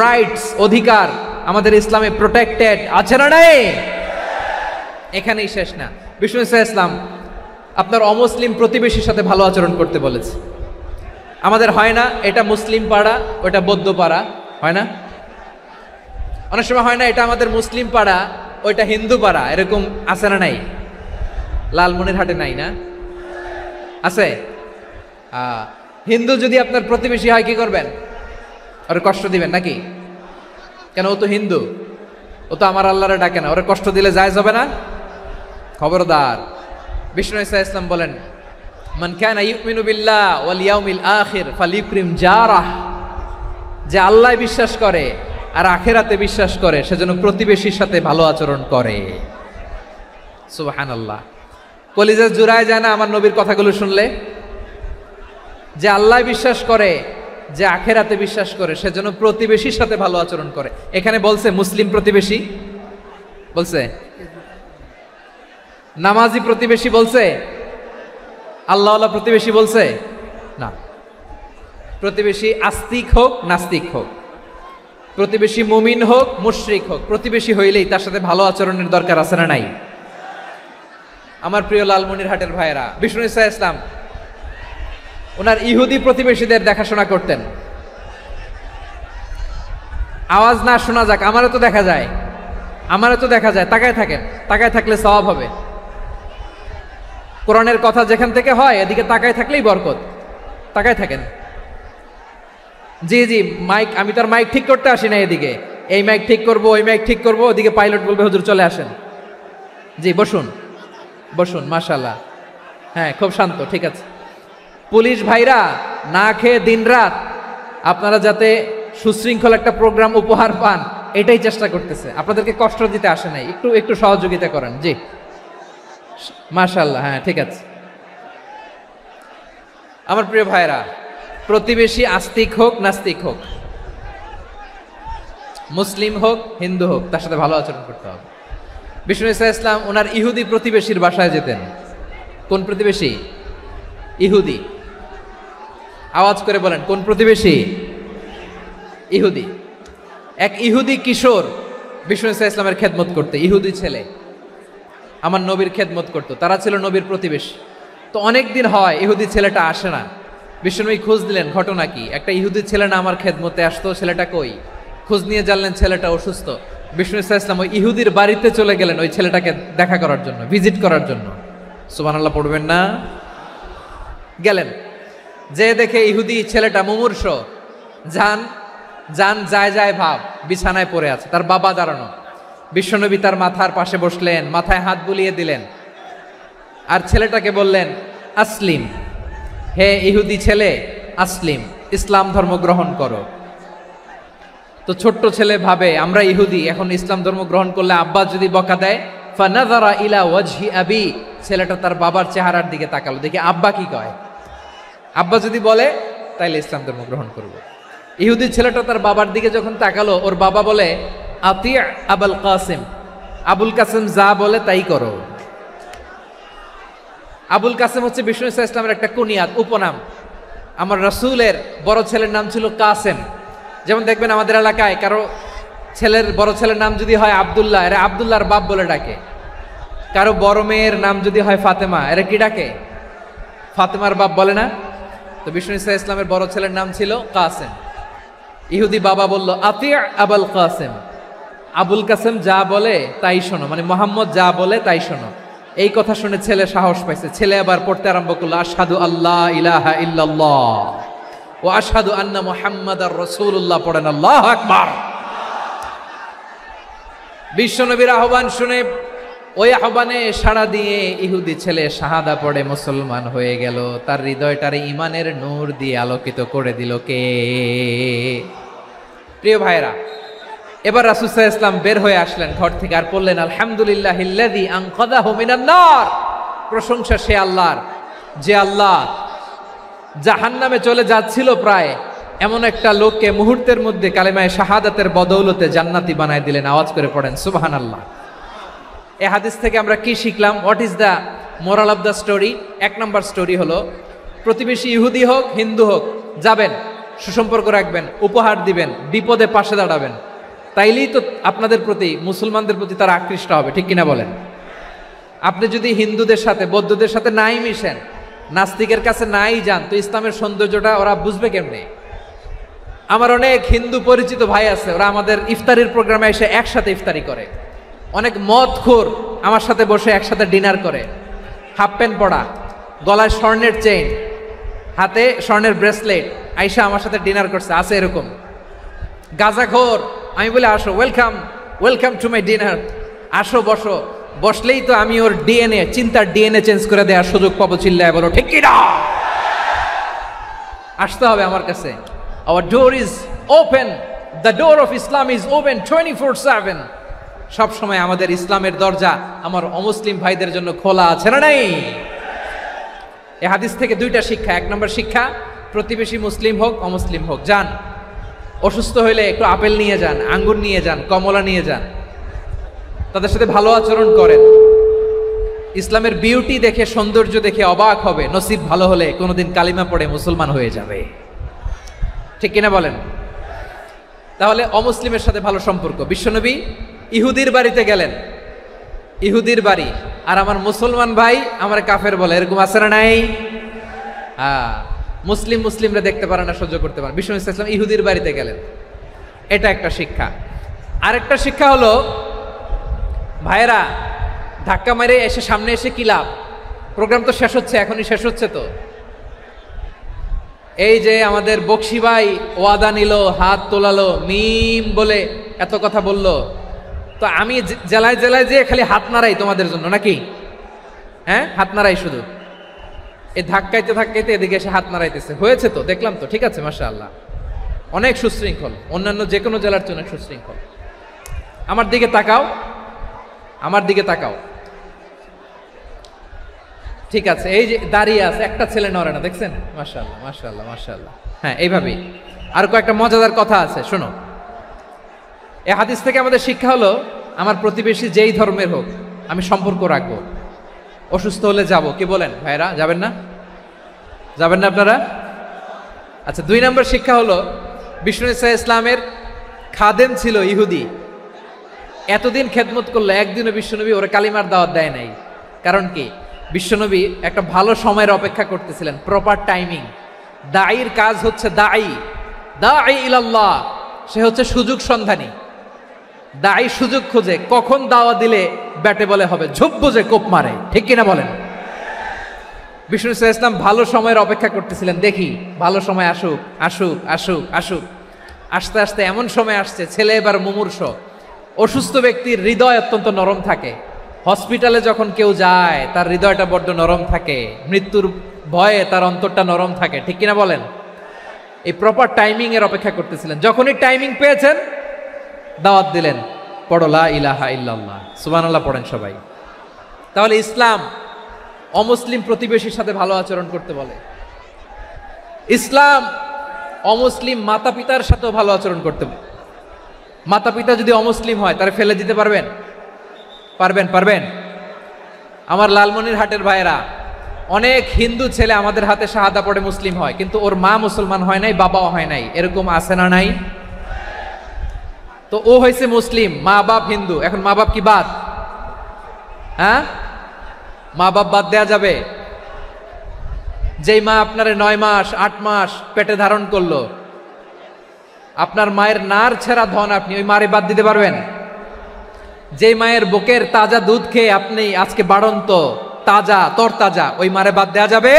রাইটস, অধিকার আমাদের ইসলামে প্রোটেক্টেড আছে না নাই? এখানেই শেষ না। বিষ্ণু ইসলাম আপনার অমুসলিম প্রতিবেশীর সাথে ভালো আচরণ করতে বলেছে। আমাদের হয় না, এটা মুসলিম পাড়া, ওটা বৌদ্ধ পাড়া, হয় না? অনেক সময় হয় না, এটা আমাদের মুসলিম পাড়া, ওইটা হিন্দু পাড়া, এরকম আছে না নাই? লালমনিরহাটে নাই না? আছে? হিন্দু যদি আপনার প্রতিবেশী হয় কি করবেন? ওরে কষ্ট দিবেন নাকি? কেন? ও তো হিন্দু, ও তো আমার আল্লাহরে ডাকে না, ওরে কষ্ট দিলে জায়েজ হবে না? খবরদার। বিষ্ণু ইসলাম বলেন মান কানা ইউমিনু বিল্লাহ ওয়াল ইয়াউমিল আখির ফালিউকরিম জারাহ। যে আল্লাহ বিশ্বাস করে আর আখিরাতে বিশ্বাস করে, সেজন্য প্রতিবেশীর সাথে ভালো আচরণ করে। সুবহানাল্লাহ। কলিজা জুড়ায় যায় না আমার নবীর কথাগুলো শুনলে? যে আল্লাহ বিশ্বাস করে, যে আখিরাতে বিশ্বাস করে, সেজন্য প্রতিবেশীর সাথে ভালো আচরণ করে। এখানে বলছে মুসলিম প্রতিবেশী, বলছে নামাজি প্রতিবেশী, বলছে আল্লাহওয়ালা প্রতিবেশী, বলছে না। প্রতিবেশী আস্তিক হোক নাস্তিক হোক, প্রতিবেশী মুমিন হোক মুশরিক হোক, প্রতিবেশী হইলেই তার সাথে ভালো আচরণের দরকার আছে না নাই? আমার প্রিয় লালমনিরহাটের ভাইয়েরা, বিষ্ণু ইসলাম ওনার ইহুদি প্রতিবেশীদের দেখাশোনা করতেন। আওয়াজ না শোনা যাক, আমারও তো দেখা যায়, আমারও তো দেখা যায়। তাকায় থাকেন, তাকায় থাকলে সওয়াব হবে। কোরআনের কথা যেখান থেকে হয় এদিকে তাকায় থাকলেই বরকত। তাকায় থাকেন। জি জি, মাইক, আমি তো আর মাইক ঠিক করতে আসি না এদিকে, এই মাইক ঠিক করব, ওই মাইক ঠিক করব, ওদিকে পাইলট বলবে হুজুর চলে আসেন। জি বসুন, বসুন, মাশাআল্লাহ। হ্যাঁ, খুব শান্ত, ঠিক আছে। পুলিশ ভাইরা না খেয়ে দিনরাত আপনারা যাতে সুশৃঙ্খল একটা প্রোগ্রাম উপহার পান, এটাই চেষ্টা করতেছে। আপনাদেরকে কষ্ট দিতে আসে নাই, একটু একটু সহযোগিতা করেন। জি মাশাআল্লাহ। হ্যাঁ, ঠিক আছে। আমার প্রিয় ভাইরা, প্রতিবেশী আস্তিক হোক নাস্তিক হোক, মুসলিম হোক হিন্দু হোক তার সাথে ভালো আচরণ করতে হবে। বিষ্ণু ইসা ইসলাম ওনার ইহুদি প্রতিবেশীর বাসায় যেতেন। কোন প্রতিবেশী? ইহুদি। আওয়াজ করে বলেন, কোন প্রতিবেশী? ইহুদি। এক ইহুদি কিশোর বিষ্ণু ইসা ইসলামের খেদমত করতে, ইহুদি ছেলে আমার নবীর খেদমত করতো, তারা ছিল নবীর প্রতিবেশী। তো অনেক দিন হয় ইহুদি ছেলেটা আসে না। বিষ্ণুনবী খোঁজ দিলেন, ঘটনা কি? একটা ইহুদি ছেলে না আমার খেদমতে আসতো, ছেলেটা কই? খোঁজ নিয়ে জানলেন ছেলেটা অসুস্থ। বিষ্ণু ইসা ইসলাম ওই ইহুদির বাড়িতে চলে গেলেন ওই ছেলেটাকে দেখা করার জন্য, ভিজিট করার জন্য। সুবহানাল্লাহ পড়বেন না? গেলেন, যে দেখে ইহুদি ছেলেটা মুমূর্ষ, যান যান যায় যায় ভাব, বিছানায় পড়ে আছে, তার বাবা দাঁড়ানো। বিশ্বনবী তার মাথার পাশে বসলেন, মাথায় হাত বুলিয়ে দিলেন, আর ছেলেটাকে বললেন, আসলিম, হে ইহুদি ছেলে, আসলিম, ইসলাম ধর্ম গ্রহণ করো। তো ছোট্ট ছেলে ভাবে আমরা ইহুদি, এখন ইসলাম ধর্ম গ্রহণ করলে আব্বা যদি বকা দেয়, ফানাযারা ইলা ওয়াজহি আবি, ছেলেটা তার বাবার চেহারার দিকে তাকালো, দেখি আব্বা কি কয়। আব্বা যদি বলে তাইলে ইসলাম ধর্ম গ্রহণ করব। ইহুদি ছেলেটা তার বাবার দিকে যখন তাকালো, ওর বাবা বলে, আতি আবুল কাসিম, আবুল কাসিম যা বলে তাই করো। আবুল কাসিম হচ্ছে বিষ্ণু ইসা ইসলামের একটা কুনিয়াত, উপনাম। আমার রাসূলের বড় ছেলের নাম ছিল কাসেম। যেমন দেখবেন আমাদের এলাকায় কারো ছেলের বড় ছেলের নাম যদি হয় আব্দুল্লাহ, এরা আব্দুল্লাহর বাপ বলে ডাকে। কারো বড় মেয়ের নাম যদি হয় ফাতেমা, এরা কি ডাকে? ফাতেমার বাপ বলে না? তো বিষ্ণু ইসা ইসলামের বড় ছেলের নাম ছিল কাসেম। ইহুদি বাবা বলল, আতি আবুল কাসেম, আবুল কাসেম যা বলে তাই শোনো, মানে মোহাম্মদ যা বলে তাই শোনো। এই কথা শুনে ছেলে সাহস পাইছে, ছেলে আবার পড়তে আরম্ভ করলো, আশহাদু আল্লাহ ইলাহা ইল্লাল্লাহ ও আশহাদু আন্না মুহাম্মাদার রাসূলুল্লাহ, পড়েন আল্লাহু আকবার। বিশ্বনবীর আহ্বান শুনে ওই আহ্বানে সাড়া দিয়ে ইহুদি ছেলে শাহাদা পড়ে মুসলমান হয়ে গেল। তার হৃদয়টারে ইমানের নূর দিয়ে আলোকিত করে দিল কে? প্রিয় ভাইরা, এবার রাসূল সাল্লাল্লাহু আলাইহি ওয়াসাল্লাম বের হয়ে আসলেন ঘর থেকে, আর বললেন, আলহামদুলিল্লাহিল্লাযী আনকাযাহু মিনান নার, প্রশংসা সে আল্লাহর যে আল্লাহ জাহান্নামে চলে যাচ্ছিল প্রায় এমন একটা লোককে মুহূর্তের মধ্যে কালেমায়ে শাহাদাতের বদৌলতে জান্নাতি বানায় দিলেন। আওয়াজ করে পড়েন সুবহানাল্লাহ। এই হাদিস থেকে আমরা কি শিখলাম? What is the moral of the story? এক নম্বর স্টোরি হলো, প্রতিবেশী ইহুদি হোক হিন্দু হোক, যাবেন, সুসম্পর্ক রাখবেন, উপহার দিবেন, বিপদে পাশে দাঁড়াবেন, তাইলেই তো আপনাদের প্রতি, মুসলমানদের প্রতি তারা আকৃষ্ট হবে, ঠিক কিনা বলেন? আপনি যদি হিন্দুদের সাথে বৌদ্ধদের সাথে নাই মিশেন, নাস্তিকের কাছে নাই যান, তো ইসলামের সৌন্দর্যটা ওরা বুঝবে কেমনে? আমার অনেক হিন্দু পরিচিত ভাই আছে, ওরা আমাদের ইফতারির প্রোগ্রামে এসে একসাথে ইফতারি করে। অনেক মদখোর আমার সাথে বসে একসাথে ডিনার করে, হাফ প্যান্ট পরা, গলায় স্বর্ণের চেইন, হাতে স্বর্ণের ব্রেসলেট, আইসা আমার সাথে ডিনার করছে, আছে এরকম। গাঁজাখোর, আমি বলে আসো, welcome welcome to my dinner, আসো বসো, বসলেই তো আমি ওর ডিএনএ, চিন্তার ডিএনএ চেঞ্জ করে দেওয়ার সুযোগ পাবো, চিল্লায় বলো ঠিক কি না? আসতে হবে আমার কাছে। Hour door is open, the door of Islam is open 24/7। সব সময় আমাদের ইসলামের দরজা আমার অমুসলিম ভাইদের জন্য খোলা আছে না নাই? এই হাদিস থেকে দুইটা শিক্ষা। এক নম্বর শিক্ষা, প্রতিবেশী মুসলিম হোক অমুসলিম হোক, যান, অসুস্থ হইলে একটু আপেল নিয়ে যান, আঙ্গুর নিয়ে যান, কমলা নিয়ে যান, তাদের সাথে ভালো আচরণ করেন। ইসলামের বিউটি দেখে, সৌন্দর্য দেখে অবাক হবে, নসিব ভালো হলে কোনোদিন কালিমা পড়ে মুসলমান হয়ে যাবে, ঠিক কিনা বলেন? তাহলে অমুসলিমের সাথে ভালো সম্পর্ক। বিশ্বনবী ইহুদির বাড়িতে গেলেন, ইহুদির বাড়ি, আর আমার মুসলমান ভাই আমার কাফের বলে, এরকম আছে না নাই? মুসলিমরা দেখতে পারে না, সহ্য করতে পারে। বিষ্ণু ইসলাম ইহুদির বাড়িতে গেলেন, এটা একটা শিক্ষা। আরেকটা শিক্ষা হলো, ভাইরা ধাক্কা মেরে এসে সামনে এসে কি লাভ? প্রোগ্রাম তো শেষ হচ্ছে, এখনই শেষ হচ্ছে। তো এই যে আমাদের বকশি ভাই ওয়াদা নিল, হাত তোলালো, মিম বলে এত কথা বলল, তো আমি জেলায় জেলায় যে খালি হাত নাড়াই তোমাদের জন্য নাকি? হ্যাঁ, হাত নাড়াই শুধু। এই ধাক্কাইতে ধাক্কাইতে এদিকে এসে হাত নাড়াইতেছে, হয়েছে তো, দেখলাম তো, ঠিক আছে, মাশাআল্লাহ, অনেক সুশৃঙ্খল, অন্যান্য যে কোনো জেলার চেয়ে অনেক সুশৃঙ্খল। আমার দিকে তাকাও, আমার দিকে তাকাও, ঠিক আছে। এই যে দাঁড়িয়ে আছে, একটা ছেলে নড়ে না, দেখছেন? মাশাআল্লাহ মাশাআল্লাহ মাশাআল্লাহ। হ্যাঁ, এইভাবেই। আর কয়েকটা মজাদার কথা আছে, শোনো। এই হাদিস থেকে আমাদের শিক্ষা হলো, আমার প্রতিবেশী যেই ধর্মের হোক আমি সম্পর্ক রাখবো। অসুস্থ হলে যাব, কি বলেন ভাইরা, যাবেন না? যাবেন না আপনারা? আচ্ছা, 2 নম্বর শিক্ষা হলো, বিষ্ণু ইসা ইসলামের খাদেম ছিল ইহুদি, এতদিন খেদমত করলো, একদিনও বিশ্বনবী ওরা কালিমার দাওয়াত দেয় নাই। কারণ কি? বিশ্বনবী একটা ভালো সময়ের অপেক্ষা করতেছিলেন, প্রপার টাইমিং। দাঈর কাজ হচ্ছে দাঈ ইলাল্লাহ, সে হচ্ছে সুযোগ সন্ধানী। দাঈ সুযোগ খোঁজে, কখন দাওয়া দিলে ব্যাটে বলে হবে, ঝোপ বোঝে কোপ মারে, ঠিক কিনা বলেন? বিষ্ণু ইসলাম ভালো সময়ের অপেক্ষা করতেছিলেন, দেখি ভালো সময় আসুক আসুক আসুক আসুক। আস্তে আস্তে এমন সময় আসছে, ছেলে এবার মুমূর্ষ। অসুস্থ ব্যক্তির হৃদয় অত্যন্ত নরম থাকে। হসপিটালে যখন কেউ যায় তার হৃদয়টা বড্ড নরম থাকে, মৃত্যুর ভয়ে তার অন্তরটা নরম থাকে, ঠিক কিনা বলেন? এই প্রপার টাইমিং এর অপেক্ষা করতেছিলেন। যখনই টাইমিং পেয়েছেন দাওয়াত দিলেন, পড়ো লা ইলাহা ইল্লাল্লাহ, সুবহানাল্লাহ পড়েন সবাই। তাহলে ইসলাম অমুসলিম প্রতিবেশীর সাথে ভালো আচরণ করতে বলে। ইসলাম অমুসলিম মাতা পিতার সাথেও ভালো আচরণ করতে বলে। মাতা পিতা যদি অমুসলিম হয় তারা ফেলে দিতে পারবেন? পারবেন? আমার লালমনিরহাটের ভাইয়েরা, অনেক হিন্দু ছেলে আমাদের হাতে শাহাদা পড়ে মুসলিম হয়, কিন্তু ওর মা মুসলমান হয় নাই, বাবাও হয় নাই, এরকম আছে না নাই? তো ও হয়েছে মুসলিম, মা বাপ হিন্দু, এখন মা বাপ কি বাদ? হ্যাঁ, মা বাপ বাদ দেয়া যাবে? যেই মা আপনারে 9 মাস 8 মাস পেটে ধারণ করলো, আপনার মায়ের নার ছেঁড়া ধন, আপনি ওই মারে বাদ দিতে পারবেন? যেই মায়ের বুকের তাজা দুধ খেয়ে আপনি আজকে বাড়ন্ত তাজা তরতাজা, ওই মারে বাদ দেয়া যাবে?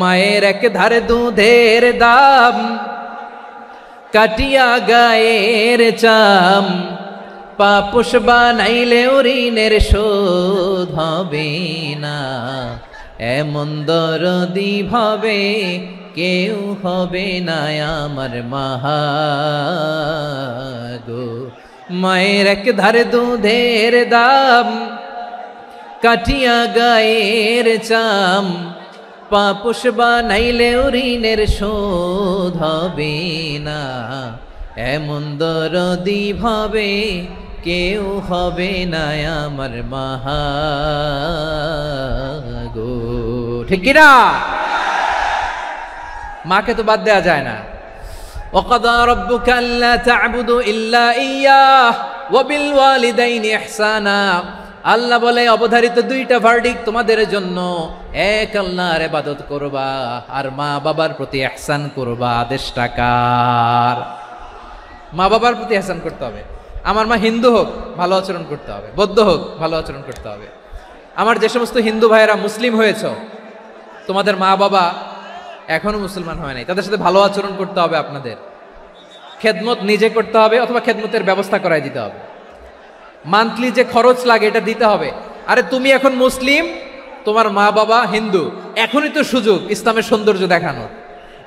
মায়ের এক ধারে দুধের দাম, কাটিয়া গায়ের চাম, পাপুষ বানাইলে ঋণের শোধ হবে না, এমন দরদি ভাবে কেউ হবে না আমার মাগো। মায়ের এক ধারে দুধের দাম, কাটিয়া গায়ের চাম, পাপুষ বানাইলে ঋণের শোধ হবে না, এমন দরদি ভাবে কেউ হবে না আমার মাগো, ঠিক কিনা? মাকে তো বাদ দেয়া যায় না। وَقَضَى رَبُّكَ أَلَّا تَعْبُدُوا إِلَّا إِيَّاهُ وَبِالْوَالِدَيْنِ إِحْسَانًا। আল্লাহ বলে অবধারিত 2টা ভার্ডিক্ট তোমাদের জন্য, এক আল্লাহর ইবাদত করবা আর মা বাবার প্রতি ইহসান করবা। আদেশটা কার? মা বাবার প্রতি ইহসান করতে হবে। আমার মা হিন্দু হোক ভালো আচরণ করতে হবে, বৌদ্ধ হোক ভালো আচরণ করতে হবে। আমার যে সমস্ত হিন্দু ভাইয়েরা মুসলিম হয়েছ, তোমাদের মা বাবা এখনো মুসলমান হয় নাই, তাদের সাথে ভালো আচরণ করতে হবে। আপনাদের খেদমত নিজে করতে হবে অথবা খেদমতের ব্যবস্থা করাই দিতে হবে। মান্থলি যে খরচ লাগে এটা দিতে হবে। আরে তুমি এখন মুসলিম, তোমার মা বাবা হিন্দু, এখনই তো সুযোগ ইসলামের সৌন্দর্য দেখানোর।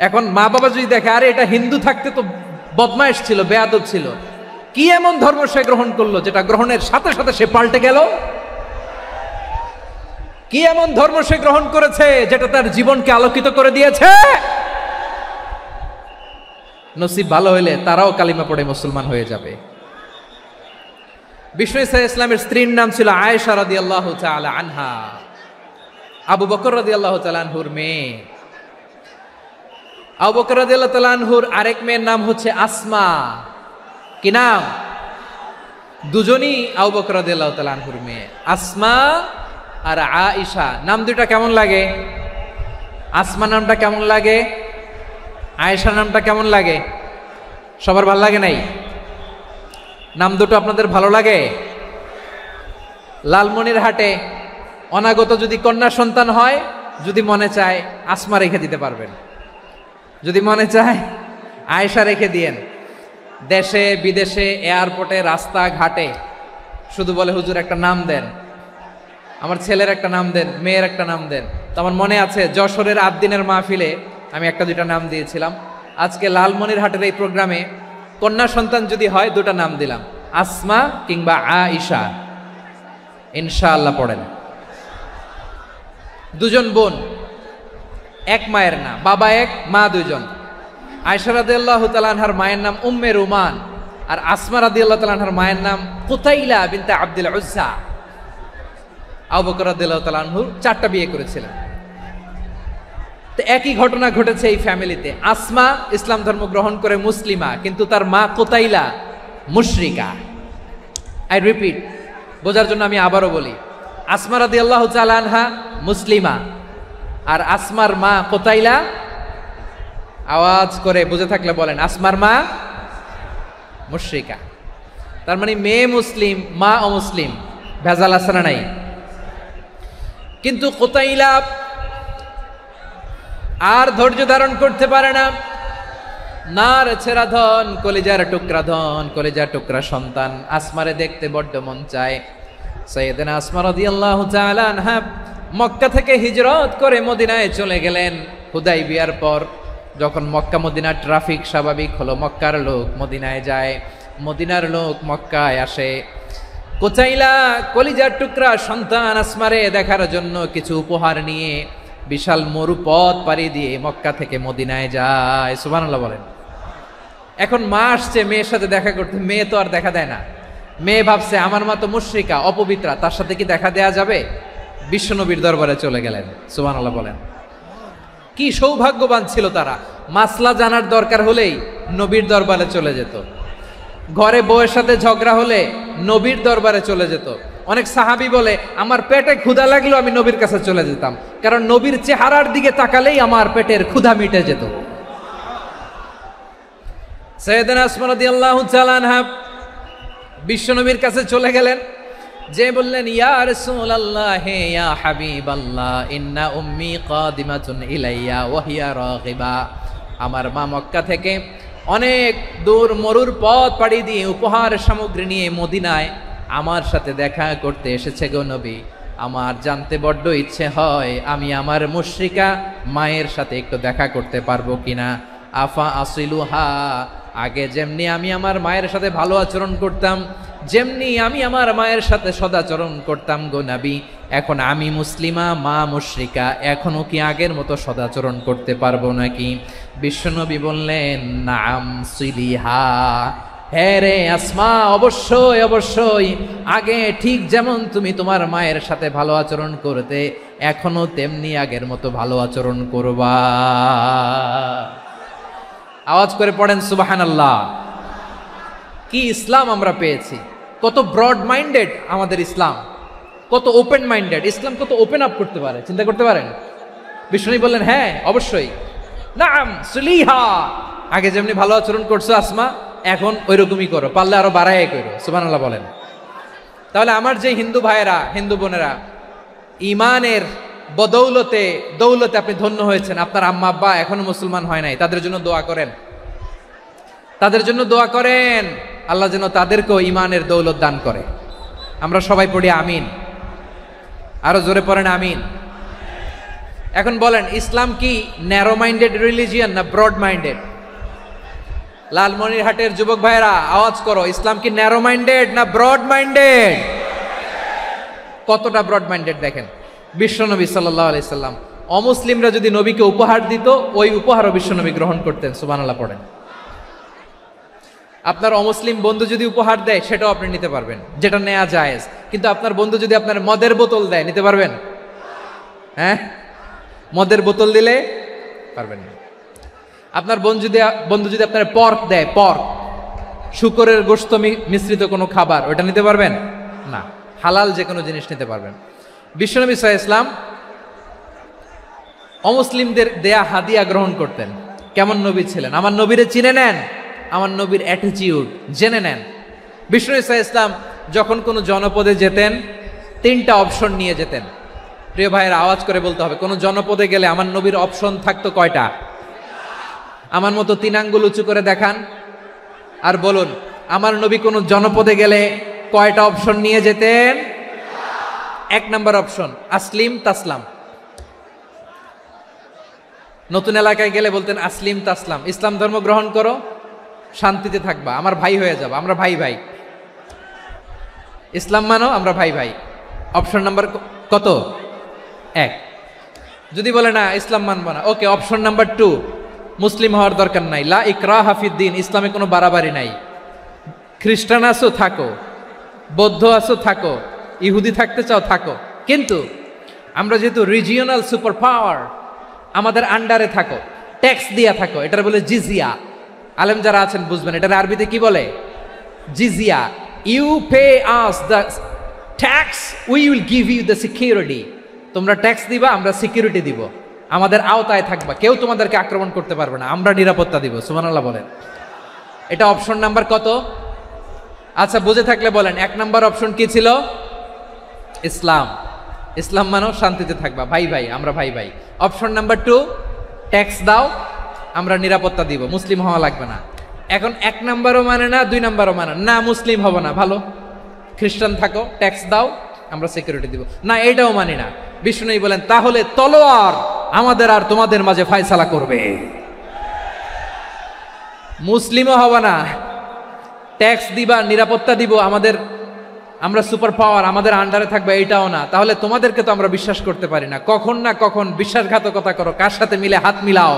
এখন মা বাবা যদি দেখে আরে এটা হিন্দু থাকতে তো বদমাইশ ছিল, বেয়াদব ছিল, কি এমন ধর্ম সে গ্রহণ করলো যেটা গ্রহণের সাথে সাথে সে পাল্টে গেল? কি এমন ধর্ম সে গ্রহণ করেছে যেটা তার জীবনকে আলোকিত করে দিয়েছে? নসিব ভালো হইলে তারাও কালিমা পড়ে মুসলমান হয়ে যাবে। বিষ্ণু ইসা ইসলামের স্ত্রীর নাম ছিল আয়েশা রাদিয়াল্লাহু তাআলা আনহা, আবু বকর রাদিয়াল্লাহু তাআলা আনহুর মেয়ে। আবু বকর রাদিয়াল্লাহু তাআলা আনহুর আরেক মেয়ের নাম হচ্ছে আসমা। কি নাম? দুজনই আবু বকর রাদিয়াল্লাহু তাআলা আনহুর মেয়ে, আসমা আর আয়েশা। নাম দুইটা কেমন লাগে? আসমা নামটা কেমন লাগে? আয়েশা নামটা কেমন লাগে? সবার ভালো লাগে নাই? নাম দুটো আপনাদের ভালো লাগে? লালমনিরহাটে অনাগত যদি কন্যা সন্তান হয়, যদি মনে চায় আসমা রেখে দিতে পারবেন, যদি মনে চায় আয়েশা রেখে দিয়েন। দেশে বিদেশে এয়ারপোর্টে রাস্তাঘাটে শুধু বলে হুজুর একটা নাম দেন, আমার ছেলের একটা নাম দেন, মেয়ের একটা নাম দেন। তো আমার মনে আছে যশোরের 8 দিনের মাহফিলে আমি একটা দুইটা নাম দিয়েছিলাম। আজকে লালমনিরহাটের এই প্রোগ্রামে কন্যা সন্তান যদি হয় 2টা নাম দিলাম, আসমা কিংবা আয়েশা। ইনশাআল্লাহ পড়েন। দুজন বোন, এক মায়ের না, বাবা এক মা দুজন। আয়েশা রাদিয়াল্লাহু তাআলা আনহার মায়ের নাম উম্মে রুমান, আর আসমা রাদিয়াল্লাহু তাআলা আনহার মায়ের নাম কুতাইলা বিনতে আব্দুল উজ্জা। আবু বকর রাদিয়াল্লাহু তাআলা আনহু 4টা বিয়ে করেছিলেন। তো একই ঘটনা ঘটেছে এই ফ্যামিলিতে। আসমা ইসলাম ধর্ম গ্রহণ করে মুসলিমা, কিন্তু তার মা কুতাইলা মুশরিকা। আই রিপিট, বোঝার জন্য আমি আবারও বলি, আসমা রাদিয়াল্লাহু তাআলা আনহা মুসলিমা, আর আসমার মা কুতাইলা, আওয়াজ করে বুঝে থাকলে বলেন, আসমার মা মুশরিকা। তার মানে মেয়ে মুসলিম, মা অমুসলিম, ভেজাল আছে না নাই? কিন্তু কুতাইলা আর ধৈর্য ধারণ করতে পারে না। নার ছেড়া ধন, কলিজার টুকরা ধন, কলিজার টুকরা সন্তান আসমারে দেখতে বড্ড মন চায়। সাইয়েদনা আসমা রাদিয়াল্লাহু তাআলা আনহা মক্কা থেকে হিজরত করে মদিনায় চলে গেলেন হুদাইবিয়ার পর। যখন মক্কা মদিনার ট্রাফিক স্বাভাবিক হলো, মক্কার লোক মদিনায় যায়, মদিনার লোক মক্কায় আসে। কুতাইলা কলিজার টুকরা সন্তান আসমারে দেখার জন্য কিছু উপহার নিয়ে বিশাল মরুপথ পাড়ি দিয়ে মক্কা থেকে মদিনায় যায়। সুবহানাল্লাহ বলেন। এখন মা আসছে মেয়ের সাথে দেখা করতে, মেয়ে তো আর দেখা দেয় না। মেয়ে ভাবছে আমার মা তো মুশরিকা, অপবিত্রা, তার সাথে কি দেখা দেয়া যাবে? বিশ্বনবীর দরবারে চলে গেলেন। সুবহানাল্লাহ বলেন। কি সৌভাগ্যবান ছিল তারা, মাসলা জানার দরকার হলেই নবীর দরবারে চলে যেত। ঘরে বউয়ের সাথে ঝগড়া হলে নবীর দরবারে চলে যেত। অনেক সাহাবী বলে আমার পেটে ক্ষুধা লাগলো আমি নবীর কাছে চলে যেতাম, কারণ নবীর চেহারার দিকে তাকালেই আমার পেটের ক্ষুধা মিটে যেত। সাইয়েদনা আসমা রাদিয়াল্লাহু তাআলা আনহা বিশ্বনবীর কাছে চলে গেলেন, যে বললেন ইয়া রাসূলুল্লাহ ইয়া হাবিবাল্লাহ ইন্না উম্মি কাদিমাতুন ইলাইয়া ওয়া হিয়া রাগিবা। আমার মা মক্কা থেকে অনেক দূর মরুর পথ পাড়ি দিয়ে উপহার সামগ্রী নিয়ে মদিনায় আমার সাথে দেখা করতে এসেছে গো নবী। আমার জানতে বড্ড ইচ্ছে হয় আমি আমার মুশরিকা মায়ের সাথে একটু দেখা করতে পারবো কিনা। আফা আসিলুহা, আগে যেমনি আমি আমার মায়ের সাথে ভালো আচরণ করতাম, যেমনি আমি আমার মায়ের সাথে সদাচরণ করতাম গো নবী, এখন আমি মুসলিমা মা মুশরিকা, এখনো কি আগের মতো সদাচরণ করতে পারবো নাকি? বিশ্বনবী বললেন নাম সিলিহা, হ্যাঁ রে আসমা, অবশ্যই অবশ্যই, আগে ঠিক যেমন তুমি তোমার মায়ের সাথে ভালো আচরণ করতে এখনো তেমনি আগের মতো ভালো আচরণ করবা। আওয়াজ করে পড়েন সুবহানাল্লাহ। কি ইসলাম আমরা পেয়েছি! কত ব্রড মাইন্ডেড আমাদের ইসলাম, কত ওপেন মাইন্ডেড ইসলাম, কত ওপেন আপ করতে পারে, চিন্তা করতে পারেন। বিষ্ণু বললেন হ্যাঁ অবশ্যই, নাম সুলিহা, আগে যেমনি ভালো আচরণ করছো আসমা এখন ওইরকমই করো, পারলে আরো বাড়ায় করো। সুবহানাল্লাহ বলেন। তাহলে আমার যে হিন্দু ভাইয়েরা, হিন্দু বোনেরা, ইমানের বদৌলতে দৌলতে আপনি ধন্য হয়েছেন, আপনার আম্মা আব্বা এখনো মুসলমান হয় নাই, তাদের জন্য দোয়া করেন, তাদের জন্য দোয়া করেন, আল্লাহ যেন তাদেরকেও ইমানের দৌলত দান করে। আমরা সবাই পড়ি আমিন, আরো জোরে পড়েন আমিন। এখন বলেন ইসলাম কি ন্যারো মাইন্ডেড রিলিজিয়ান না ব্রড মাইন্ডেড? লালমনিরহাটের যুবক ভাইরা আওয়াজ করো, ইসলাম কি ন্যারো মাইন্ডেড না ব্রড মাইন্ডেড? কতটা ব্রড মাইন্ডেড দেখেন। বিশ্বনবী সাল্লাল্লাহু আলাইহি সাল্লাম অমুসলিমরা যদি নবীকে উপহার দিত, ওই উপহারও বিশ্বনবী গ্রহণ করতেন। সুবহানাল্লাহ পড়েন। আপনার অমুসলিম বন্ধু যদি উপহার দেয় সেটাও আপনি নিতে পারবেন, যেটা নেওয়া জায়েজ। কিন্তু আপনার বন্ধু যদি আপনার মদের বোতল দেয়, নিতে পারবেন? হ্যাঁ, মদের বোতল দিলে পারবেন না। আপনার বন্ধু যদি আপনার পর্ক দেয়, পর্ক, শুকরের গোশত মিশ্রিত কোনো খাবার, ওটা নিতে পারবেন না। হালাল যে কোনো জিনিস নিতে পারবেন। বিশ্বনবী সাল্লাল্লাহু আলাইহি ওয়াসাল্লাম অমুসলিমদের দেয়া হাদিয়া গ্রহণ করতেন। কেমন নবী ছিলেন! আমার নবীরে চিনে নেন, আমার নবীর অ্যাটিটিউড জেনে নেন। বিশ্বনবী সাল্লাল্লাহু আলাইহি ওয়াসাল্লাম যখন কোনো জনপদে যেতেন 3টা অপশন নিয়ে যেতেন। প্রিয় ভাইয়ের আওয়াজ করে বলতে হবে, কোনো জনপদে গেলে আমার নবীর অপশন থাকতো কয়টা? আমার মতো 3 আঙ্গুল উঁচু করে দেখান আর বলুন, আমার নবী কোনো জনপদে গেলে কয়টা অপশন নিয়ে যেতেন? 1 নাম্বার অপশন আসলিম তাসলাম। নতুন এলাকায় গেলে বলতেন আসলিম তাসলাম, ইসলাম ধর্ম গ্রহণ করো, শান্তিতে থাকবা, আমার ভাই হয়ে যাবা, আমরা ভাই ভাই, ইসলাম মানো, আমরা ভাই ভাই। অপশন নাম্বার কত? 1। যদি বলে না ইসলাম মানবো না, ওকে, অপশন নাম্বার 2, মুসলিম হওয়ার দরকার নাই, লা ইকরাহা ফিদ্দিন, ইসলামে কোনো বাড়াবাড়ি নাই, খ্রিস্টান আছো থাকো, বৌদ্ধ আছো থাকো, ইহুদি থাকতে চাও থাকো, কিন্তু আমরা যেহেতু রিজিওনাল সুপার পাওয়ার, আমাদের আন্ডারে থাকো, ট্যাক্স দিয়া থাকো, এটার বলে জিজিয়া। আলেম যারা আছেন বুঝবেন এটার আরবিতে কি বলে, জিজিয়া। You pay us the tax, we will give you the security. তোমরা ট্যাক্স দিবা, আমরা সিকিউরিটি দিব, আমাদের আওতায় থাকবা, কেউ তোমাদেরকে আক্রমণ করতে পারবে না, আমরা নিরাপত্তা দিব। সুবহানাল্লাহ বলেন। এটা অপশন নাম্বার কত? আচ্ছা বুঝে থাকলে বলেন, 1 নাম্বার অপশন কি ছিল? ইসলাম। ইসলাম মানো শান্তিতে থাকবা, ভাই ভাই, আমরা ভাই ভাই। অপশন নাম্বার 2, ট্যাক্স দাও, আমরা নিরাপত্তা দিব, মুসলিম হওয়া লাগবে না। এখন 1 নাম্বারও মানে না, 2 নাম্বারও মানে না, মুসলিম হবো না, ভালো, খ্রিস্টান থাকো, ট্যাক্স দাও, আমরা সিকিউরিটি দিব না, এইটাও মানি না। বিষ্ণু বলেন তাহলে তলোয়ার আমাদের আর তোমাদের মাঝে ফায়সালা করবে। মুসলিমও হবো না, ট্যাক্স দিবা, নিরাপত্তা দিব, আমরা সুপার পাওয়ার, আমাদের আন্ডারে থাকবে, এইটাও না। তাহলে তোমাদেরকে তো আমরা বিশ্বাস করতে পারি না, কখন না কখন বিশ্বাসঘাতকতা করো, কার সাথে মিলে হাত মিলাও,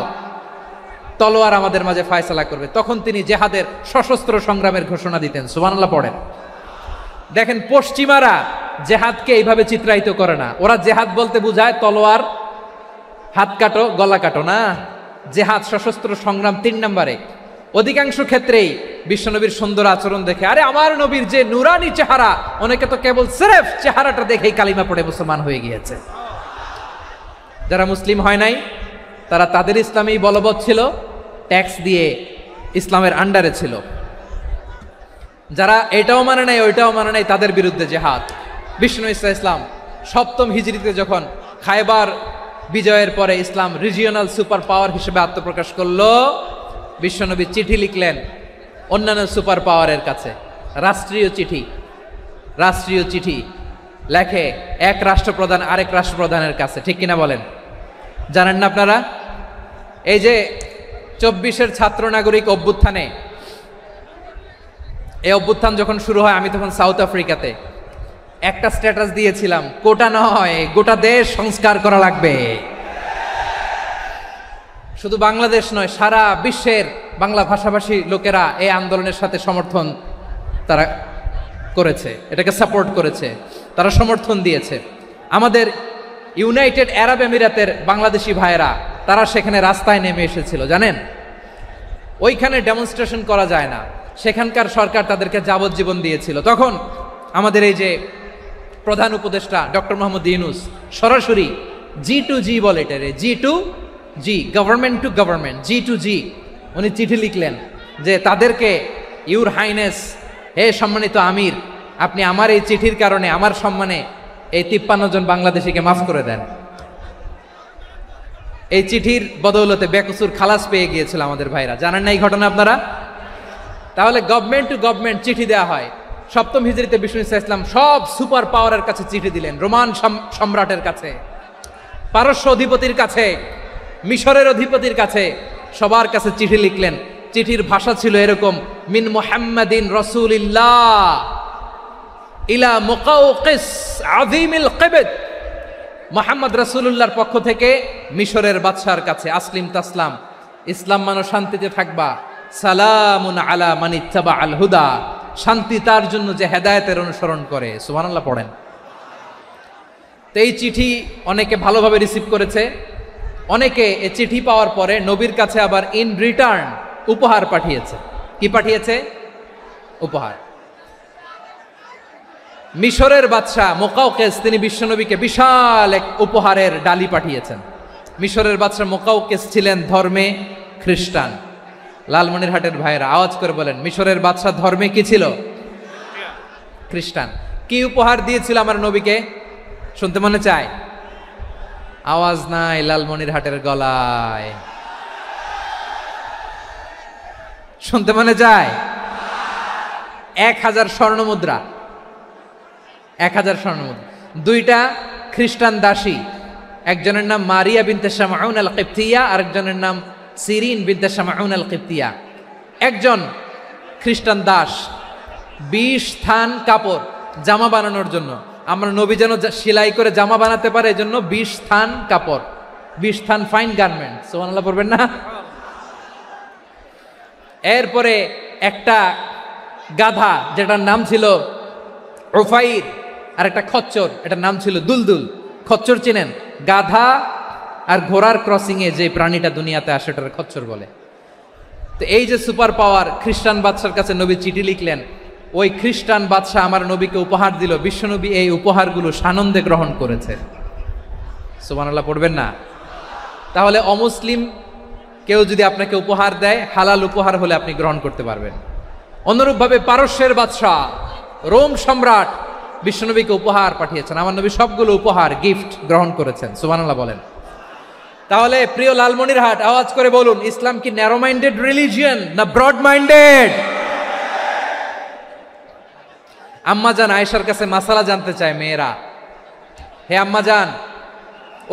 তলোয়ার আমাদের মাঝে ফায়সালা করবে। তখন তিনি জেহাদের সশস্ত্র সংগ্রামের ঘোষণা দিতেন। সুবহানাল্লাহ পড়েন। দেখেন পশ্চিমারা জেহাদকে এইভাবে চিত্রায়িত করে না, ওরা জেহাদ বলতে বুঝায় তলোয়ার, হাত কাটো, গলা কাটো না। জেহাদ সশস্ত্র সংগ্রাম 3 নম্বরে। অধিকাংশ ক্ষেত্রেই বিশ্বনবীর সুন্দর আচরণ দেখে, আরে আমার নবীর যে নুরানি চেহারা, অনেকে তো কেবল সিরেফ চেহারাটা দেখেই কালিমা পড়ে মুসলমান হয়ে গিয়েছে। যারা মুসলিম হয় নাই তারা তাদের ইসলামেই বলবৎ ছিল, ট্যাক্স দিয়ে ইসলামের আন্ডারে ছিল। যারা এটাও মানে নাই ওইটাও মানে নাই, তাদের বিরুদ্ধে জেহাদ। বিষ্ণু ইসলাম 7ম হিজরিতে যখন খায়বার বিজয়ের পরে ইসলাম রিজিওনাল সুপার পাওয়ার হিসেবে আত্মপ্রকাশ করলো, বিশ্বনবী চিঠি লিখলেন অন্যান্য সুপার পাওয়ারের কাছে, রাষ্ট্রীয় চিঠি লেখে এক রাষ্ট্রপ্রধান আরেক রাষ্ট্রপ্রধানের কাছে, ঠিক কিনা বলেন? জানেন না আপনারা? এই যে 24-এর ছাত্র নাগরিক অভ্যুত্থানে, এই অভ্যুত্থান যখন শুরু হয়, আমি তখন সাউথ আফ্রিকাতে, একটা স্ট্যাটাস দিয়েছিলাম, কোটা নয় গোটা দেশ সংস্কার করা লাগবে। শুধু বাংলাদেশ নয়, সারা বিশ্বের বাংলা ভাষাভাষী লোকেরা এই আন্দোলনের সাথে সমর্থন তারা করেছে, এটাকে সাপোর্ট করেছে, তারা সমর্থন দিয়েছে। আমাদের ইউনাইটেড আরব আমিরাতের বাংলাদেশি ভাইয়েরা, তারা সেখানে রাস্তায় নেমে এসেছিল, জানেন? ওইখানে ডেমনস্ট্রেশন করা যায় না, সেখানকার সরকার তাদেরকে যাবজ্জীবন দিয়েছিল। তখন আমাদের এই যে প্রধান উপদেষ্টা ডক্টর মোহাম্মদ ইউনূস সরাসরি G2G বলে, এটারে G2G, government to government, G2G, উনি চিঠি লিখলেন যে তাদেরকে, ইউর হাইনেস, হে সম্মানিত আমির, আপনি আমার এই চিঠির কারণে আমার সম্মানে এই 53 জন বাংলাদেশিকে মাফ করে দেন। এই চিঠির বদৌলতে বেকসুর খালাস পেয়ে গিয়েছিল আমাদের ভাইরা। জানেন না এই ঘটনা আপনারা? তাহলে গভর্নমেন্ট টু গভর্নমেন্ট চিঠি দেওয়া হয়। 7ম হিজরিতে বিষ্ণু ইসলাম সব সুপার পাওয়ারের কাছে চিঠি দিলেন, রোমান সম্রাটের কাছে, পারস্য অধিপতির কাছে, মিশরের অধিপতির কাছে, সবার কাছে চিঠি লিখলেন। চিঠির ভাষা ছিল এরকম, মিন মুহাম্মাদিন রাসূলিল্লাহ ইলা মুকাওকিস আযীমিল কিবত, মুহাম্মদ রাসূলুল্লাহর পক্ষ থেকে মিশরের বাদশার কাছে, আসলিম তাসলাম, ইসলাম মানো শান্তিতে থাকবা, সালামুন আলা মান ইত্তাবা আল হুদা, শান্তি তার জন্য যে হেদায়েতের অনুসরণ করে। সুবহানাল্লাহ পড়েন। তো এই চিঠি অনেকে ভালোভাবে রিসিভ করেছে, অনেকে এই চিঠি পাওয়ার পরে নবীর কাছে আবার ইন রিটার্ন উপহার পাঠিয়েছে। কি পাঠিয়েছে? উপহার। মিশরের বাদশা মুকাওকিস, তিনি বিশ্বনবীকে বিশাল এক উপহারের ডালি পাঠিয়েছেন। মিশরের বাদশা মুকাওকিস ছিলেন ধর্মে খ্রিস্টান। লালমনিরহাটের ভাইয়েরা আওয়াজ করে বলেন, মিশরের বাদশা ধর্মে কি ছিল? খ্রিস্টান। কি উপহার দিয়েছিল আমার নবীকে? শুনতে মনে চায়? আওয়াজ নাই লালমনিরহাটের গলায়, শুনতে মনে চায়? 1000 স্বর্ণমুদ্রা, 1000 স্বর্ণমুদ্রা। 2টা খ্রিস্টান দাসী, একজনের নাম মারিয়া বিনতে শামাউন আল কিবতিয়া, আরেকজনের নাম সিরিন বিনতে শামাউন আল কিবতিয়া। একজন খ্রিস্টান দাস 20 থান কাপড় জামা বানানোর জন্য, আমরা নবী যেন সেলাই করে জামা বানাতে পারে, এজন্য 20 থান কাপড়, 20 থান ফাইন গার্মেন্ট। সুবহানাল্লাহ পড়বেন না? এরপরে একটা গাধা যেটার নাম ছিল উফাইর, আর একটা খচ্চর এটার নাম ছিল দুলদুল। খচ্চর চেনেন? গাধা আর ঘোড়ার ক্রসিং এ যে প্রাণীটা দুনিয়াতে আসে ওটার খচ্চর বলে। তো এই যে সুপার পাওয়ার, খ্রিস্টান বাদশার কাছে নবী চিঠি লিখলেন, ওই খ্রিস্টান বাদশাহ আমার নবীকে উপহার দিল, বিশ্বনবী এই উপহারগুলো সানন্দে গ্রহণ করেছে। সুবহানাল্লাহ পড়বেন না? তাহলে অমুসলিম কেউ যদি আপনাকে উপহার দেয়, হালাল উপহার হলে আপনি গ্রহণ করতে পারবেন। অনুরূপভাবে পারস্যের বাদশাহ, রোম সম্রাট বিশ্বনবীকে উপহার পাঠিয়েছেন, আমার নবী সবগুলো উপহার গিফট গ্রহণ করেছেন। সুবহানাল্লাহ বলেন। তাহলে প্রিয় লালমনিরহাট, আওয়াজ করে বলুন, ইসলাম কি ন্যারো মাইন্ডেড রিলিজিয়ন না ব্রড মাইন্ডেড? আম্মাজান আয়েশার কাছে মাসালা জানতে চায় মেয়েরা, হে আম্মাজান,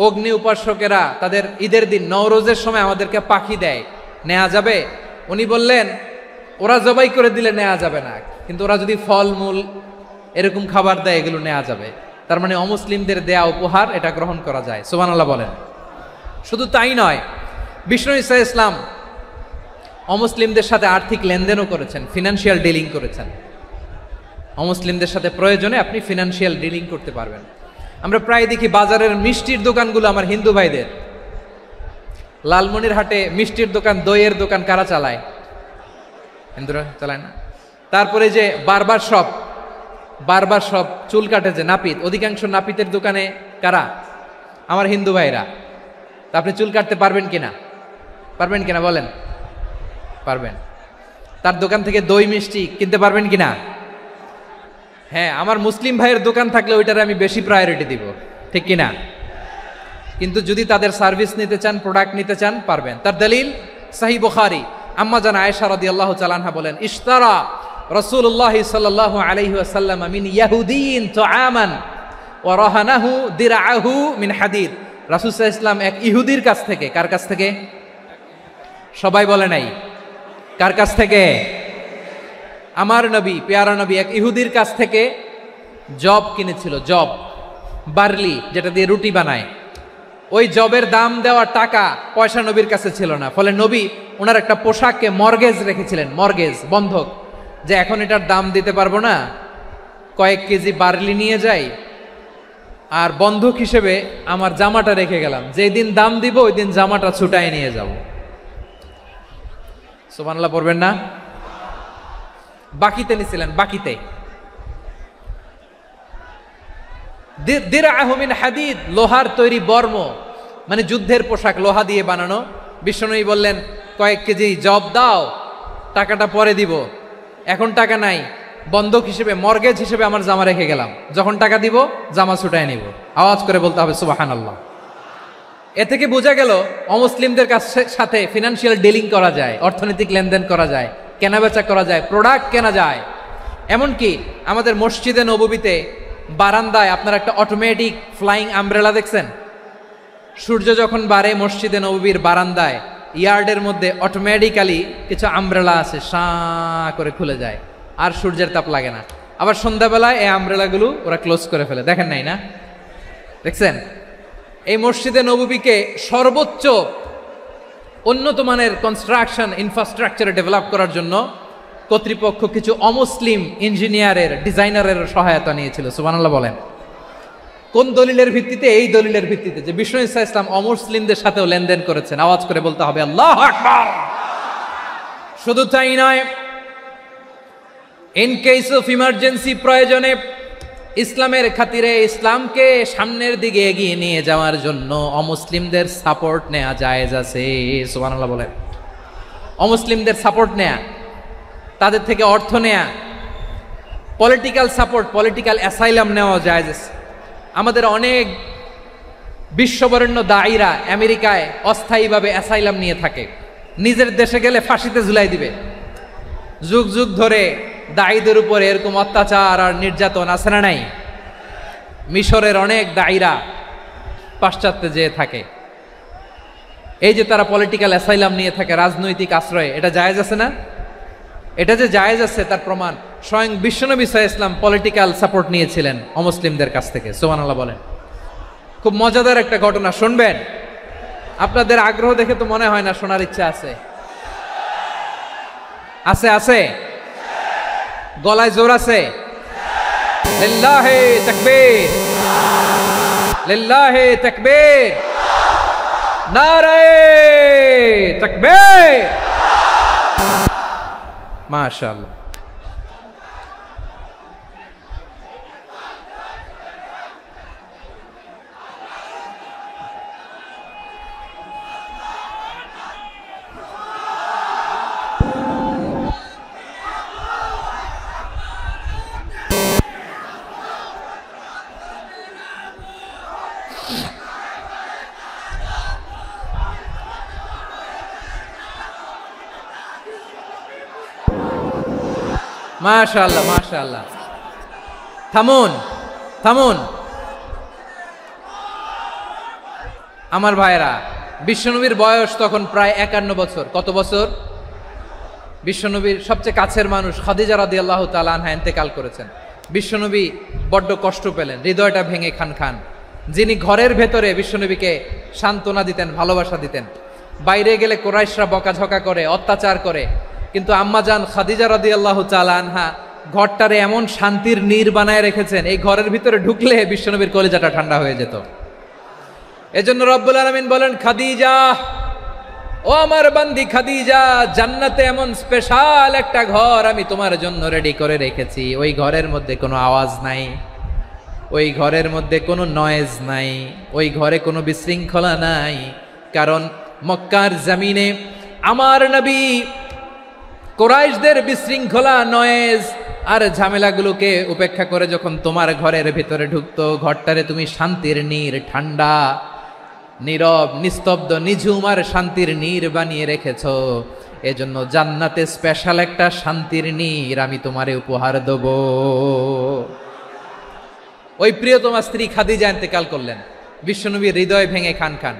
অগ্নি উপাসকেরা তাদের ঈদের দিন নওরোজের সময় আমাদেরকে পাখি দেয়, নেওয়া যাবে? উনি বললেন, ওরা জবাই করে দিলে নেওয়া যাবে না, কিন্তু ওরা যদি ফলমূল এরকম খাবার দেয় এগুলো নেওয়া যাবে। তার মানে অমুসলিমদের দেয়া উপহার এটা গ্রহণ করা যায়। সুবহানাল্লাহ বলেন। শুধু তাই নয়, বিষ্ণু ঈসা ইসলাম অমুসলিমদের সাথে আর্থিক লেনদেনও করেছেন, ফিনান্সিয়াল ডিলিং করেছেন। অমুসলিমদের সাথে প্রয়োজনে আপনি ফিনান্সিয়াল ডিলিং করতে পারবেন। আমরা প্রায় দেখি বাজারের মিষ্টির দোকানগুলো আমার হিন্দু ভাইদের। লালমনিরহাটে মিষ্টির দোকান, দইয়ের দোকান কারা চালায়? হিন্দুরা চালায় না। তারপরে যে বারবার শপ, চুল কাটে যে নাপিত, অধিকাংশ নাপিতের দোকানে কারা? আমার হিন্দু ভাইরা। তা আপনি চুল কাটতে পারবেন কিনা বলেন? পারবেন। তার দোকান থেকে দই মিষ্টি কিনতে পারবেন কিনা? হ্যাঁ, আমার মুসলিম ভাইয়ের দোকান থাকলে ওইটারে আমি বেশি প্রায়োরিটি দিব, ঠিক কিনা? কিন্তু যদি তাদের সার্ভিস নিতে চান, প্রোডাক্ট নিতে চান, পারবেন। তার দলিল সহিহ বুখারী, আম্মা জান আয়েশা রাদিয়াল্লাহু তাআলা আনহা বলেন, ইশতারা রাসূলুল্লাহ সাল্লাল্লাহু আলাইহি ওয়াসাল্লাম মিন ইয়াহুদিয়িন তুআমান ওয়া রাহানাহু দিরআহু মিন হাদিদ। রাসূল সাল্লাল্লাহু আলাইহি ওয়াসাল্লাম এক ইহুদির কাছ থেকে, কার কাছ থেকে? সবাই বলে নাই, কার কাছ থেকে? আমার নবী, পেয়ারা নবী এক ইহুদির কাছ থেকে জব কিনেছিল, জব, বার্লি, যেটা দিয়ে রুটি বানায়। ওই জবের দাম দেওয়ার টাকা পয়সা নবীর কাছে ছিল না, ফলে নবী ওনার একটা পোশাককে মর্গেজ রেখেছিলেন, মর্গেজ, বন্ধক, যে এখন এটার দাম দিতে পারবো না, কয়েক কেজি বার্লি নিয়ে যাই আর বন্ধক হিসেবে আমার জামাটা রেখে গেলাম, যেই দিন দাম দিব ওই দিন জামাটা ছুটায় নিয়ে যাব। সুবহানাল্লাহ পড়বেন না? বাকিতে নিছিলেন, বাকিতে। দিরআহু মিন হাদিদ, লোহার তৈরি বর্ম, মানে যুদ্ধের পোশাক, লোহা দিয়ে বানানো। বিশ্বনবী বললেন, কয়েক কেজি জব দাও, টাকাটা পরে দিব, এখন টাকা নাই, বন্ধক হিসেবে, মর্গেজ হিসেবে আমার জামা রেখে গেলাম, যখন টাকা দিব জামা ছুটায় নিব। আওয়াজ করে বলতে হবে সুবহানাল্লাহ। এ থেকে বোঝা গেল অমুসলিমদের সাথে ফিনান্সিয়াল ডিলিং করা যায়, অর্থনৈতিক লেনদেন করা যায়, কেনাবেচা করা যায়, প্রোডাক্ট কেনা যায়। এমনকি আমাদের মসজিদে নববীতে বারান্দায় আপনারা একটা অটোমেটিক ফ্লাইং আমব্রেলা দেখছেন? সূর্য যখন বাড়ে মসজিদে নববীর বারান্দায় ইয়ার্ডের মধ্যে অটোমেটিক্যালি কিছু আমব্রেলা আছে, সাঁ করে খুলে যায়, আর সূর্যের তাপ লাগে না। আবার সন্ধ্যাবেলায় এই আমব্রেলাগুলো ওরা ক্লোজ করে ফেলে, দেখেন নাই না? দেখছেন? এই মসজিদে নববীকে সর্বোচ্চ উন্নত মানের কনস্ট্রাকশন ইনফ্রাস্ট্রাকচারে ডেভেলপ করার জন্য কর্তৃপক্ষ কিছু অমুসলিম ইঞ্জিনিয়ারের, ডিজাইনারের সহায়তা নিয়েছিল। সুবহানাল্লাহ বলেন। কোন দলিলের ভিত্তিতে? এই দলিলের ভিত্তিতে যে বিষ্ণু ঈসা ইসলাম অমুসলিমদের সাথেও লেনদেন করেছেন। আওয়াজ করে বলতে হবে আল্লাহু আকবার। শুধু তাই নয়, ইন কেস অফ ইমার্জেন্সি, প্রয়োজনে ইসলামের খাতিরে, ইসলামকে সামনের দিকে এগিয়ে নিয়ে যাওয়ার জন্য অমুসলিমদের সাপোর্ট নেওয়া জায়েজ আছে। সুবহানাল্লাহ বলেন। অমুসলিমদের সাপোর্ট নেয়া, তাদের থেকে অর্থ নেয়া, পলিটিক্যাল সাপোর্ট, পলিটিক্যাল অ্যাসাইলাম নেওয়া জায়েজ আছে। আমাদের অনেক বিশ্ববরেণ্য দায়ীরা আমেরিকায় অস্থায়ীভাবে অ্যাসাইলাম নিয়ে থাকে, নিজের দেশে গেলে ফাঁসিতে ঝুলাই দিবে। যুগ যুগ ধরে দায়ীদের উপরে এরকম অত্যাচার আর নির্যাতন আছে না নাই? মিশরের অনেক দায়ীরা পাশ্চাত্যে যেয়ে থাকে, এই যে তারা পলিটিক্যাল অ্যাসাইলাম নিয়ে থাকে, রাজনৈতিক আশ্রয়, এটা জায়েজ আছে না? এটা যে জায়েজ আছে তার প্রমাণ স্বয়ং বিশ্বনবী সাল্লাল্লাহু আলাইহি ওয়াসাল্লাম পলিটিক্যাল সাপোর্ট নিয়েছিলেন অমুসলিমদের কাছ থেকে। সুবহানাল্লাহ বলেন। খুব মজাদার একটা ঘটনা শুনবেন, আপনাদের আগ্রহ দেখে তো মনে হয় না শোনার ইচ্ছা আছে। আছে আছে গলায় জোর আছে? লিল্লাহে তাকবীর, লিল্লাহে তাকবীর, নারে তাকবীর। মাশাআল্লাহ। মাশাআল্লাহ, মাশাআল্লাহ। থামুন, থামুন আমার ভাইরা। বিশ্বনবীর বয়স তখন প্রায় 51 বছর। কত বছর? বিশ্বনবীর সবচেয়ে কাছের মানুষ খাদিজা রাদিয়াল্লাহু তাআলা আনহা ইন্তেকাল করেছেন। বিশ্বনবী বড্ড কষ্ট পেলেন, হৃদয়টা ভেঙে খান খান। যিনি ঘরের ভেতরে বিশ্বনবীকে সান্ত্বনা দিতেন, ভালোবাসা দিতেন, বাইরে গেলে কুরাইশরা বকাঝকা করে, অত্যাচার করে, কিন্তু আম্মাজান খাদিজা রাদিয়াল্লাহু তাআলা আনহা ঘরটারে এমন শান্তির নীর বানায় রেখেছেন, এই ঘরের ভিতরে ঢুকলে বিশ্বনবীর কলিজাটা ঠান্ডা হয়ে যেত। এজন্য রব্বুল আলামিন বলেন, খাদিজা, ও আমার বান্দি খাদিজা, জান্নাতে এমন স্পেশাল একটা ঘর আমি তোমার জন্য রেডি করে রেখেছি। ওই ঘরের মধ্যে কোনো আওয়াজ নাই, ওই ঘরের মধ্যে কোনো নয়েজ নাই, ওই ঘরে কোনো বিশৃঙ্খলা নাই। কারণ মক্কার জমিনে আমার নবী কুরাইশদের বিশৃঙ্খলা, নয়েজ আর ঝামেলাগুলোকে উপেক্ষা করে যখন তোমার ঘরের ভিতরে ঢুকতো, ঘরটারে তুমি শান্তির নীর, ঠান্ডা, নীরব, নিস্তব্ধ, নিঝুম আর শান্তির নীর বানিয়ে রেখেছ। এজন্য জান্নাতে স্পেশাল একটা শান্তির নীর আমি তোমারে উপহার দেব। ওই প্রিয়তমা স্ত্রী খাদিজা ইন্তেকাল করলেন, বিশ্বনবীর হৃদয় ভেঙে খান খান।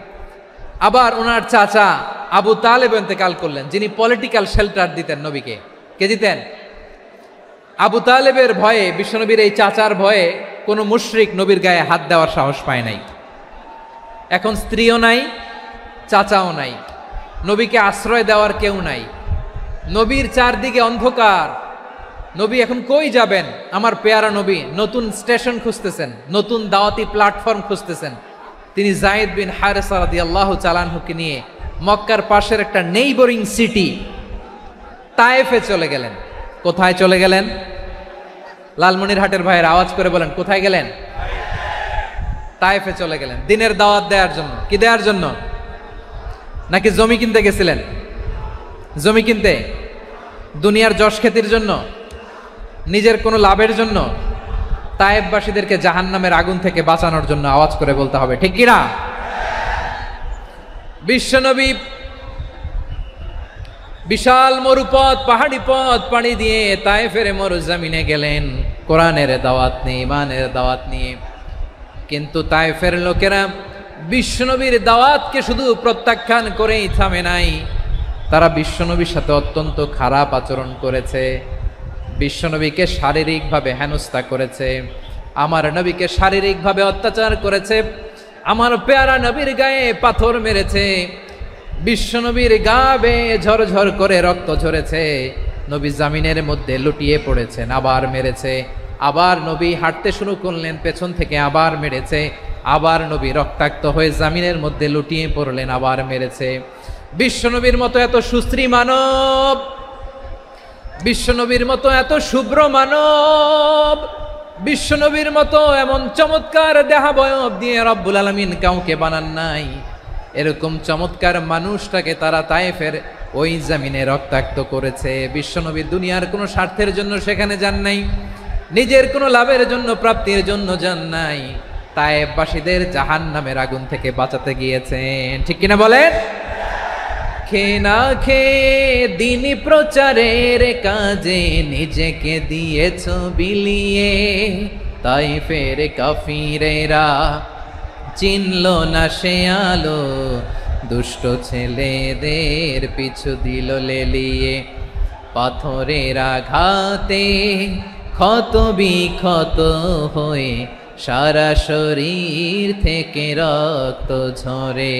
আবার ওনার চাচা আবু তালেব ইন্তেকাল করলেন, যিনি পলিটিক্যাল শেল্টার দিতেন নবীকে। কে দিতেন? আবু তালেবের ভয়ে, বিশ্বনবীর এই চাচার ভয়ে কোনো মুশরিক নবীর গায়ে হাত দেওয়ার সাহস পায় নাই। এখন স্ত্রীও নাই, চাচাও নাই, নবীকে আশ্রয় দেওয়ার কেউ নাই। নবীর চারদিকে অন্ধকার। নবী এখন কই যাবেন? আমার পেয়ারা নবী নতুন স্টেশন খুঁজতেছেন, নতুন দাওয়াতি প্ল্যাটফর্ম খুঁজতেছেন। তিনি যায়েদ বিন হারেসা রাদিয়াল্লাহু তাআলা আনহুকে নিয়ে মক্কার পাশের একটা নেইবরিং সিটি তায়েফে চলে গেলেন। কোথায় চলে গেলেন? লালমনিরহাটের ভাইয়ের আওয়াজ করে বলেন, কোথায় গেলেন? তায়েফে চলে গেলেন দিনের দাওয়াত দেওয়ার জন্য। কি দেওয়ার জন্য? নাকি জমি কিনতে গেছিলেন? জমি কিনতে? দুনিয়ার যশ খ্যাতির জন্য? নিজের কোনো লাভের জন্য? তায়েফবাসীদেরকে জাহান্নামের আগুন থেকে বাঁচানোর জন্য। আওয়াজ করে বলতে হবে, ঠিক কিনা? বিশ্বনবী বিশাল মরুপথ, পাহাড়ি পথ পাড়ি দিয়ে তায়েফের মরুজমিনে গেলেন কোরআনের দাওয়াত নিয়ে, ইমানের দাওয়াত নিয়ে। কিন্তু তায়েফের লোকেরা বিশ্বনবীর দাওয়াতকে শুধু প্রত্যাখ্যান করেই থামে নাই, তারা বিশ্বনবীর সাথে অত্যন্ত খারাপ আচরণ করেছে। বিশ্বনবীকে শারীরিকভাবে হেনস্থা করেছে, আমার নবীকে শারীরিকভাবে অত্যাচার করেছে, আমার পেয়ারা নবীর গায়ে পাথর মেরেছে, বিশ্বনবীর গা বেয়ে ঝরঝর করে রক্ত ঝরেছে, নবী জামিনের মধ্যে লুটিয়ে পড়েছেন, আবার মেরেছে, আবার নবী হাঁটতে শুরু করলেন, পেছন থেকে আবার মেরেছে, আবার নবী রক্তাক্ত হয়ে জামিনের মধ্যে লুটিয়ে পড়লেন, আবার মেরেছে। বিশ্বনবীর মতো এত সুশ্রী মানব, বিশ্বনবীর মতো এত শুভ্র মানব, বিশ্বনবীর মতো এমন চমৎকার দেহাবয়ব দিয়ে রব্বুল আলামিন কাউকে বানান নাই। এরকম চমৎকার মানুষটাকে তারা তায়েফের ওই জমিনে রক্তাক্ত করেছে। বিশ্বনবী দুনিয়ার কোনো স্বার্থের জন্য সেখানে যান নাই, নিজের কোনো লাভের জন্য, প্রাপ্তির জন্য যান নাই, তায়েফবাসীদের জাহান্নামের আগুন থেকে বাঁচাতে গিয়েছেন। ঠিক কিনা বলেন? খেয়ে না খেয়ে দিন প্রচারের কাজে নিজেকে দিয়েছ বিলিয়ে, তায়েফের কাফিরেরা চিনল না সে আলো, দুষ্ট ছেলেদের পিছু দিল লেলিয়ে, পাথরের আঘাতে ক্ষত বিক্ষত হয়ে সারা শরীর থেকে রক্ত ঝরে।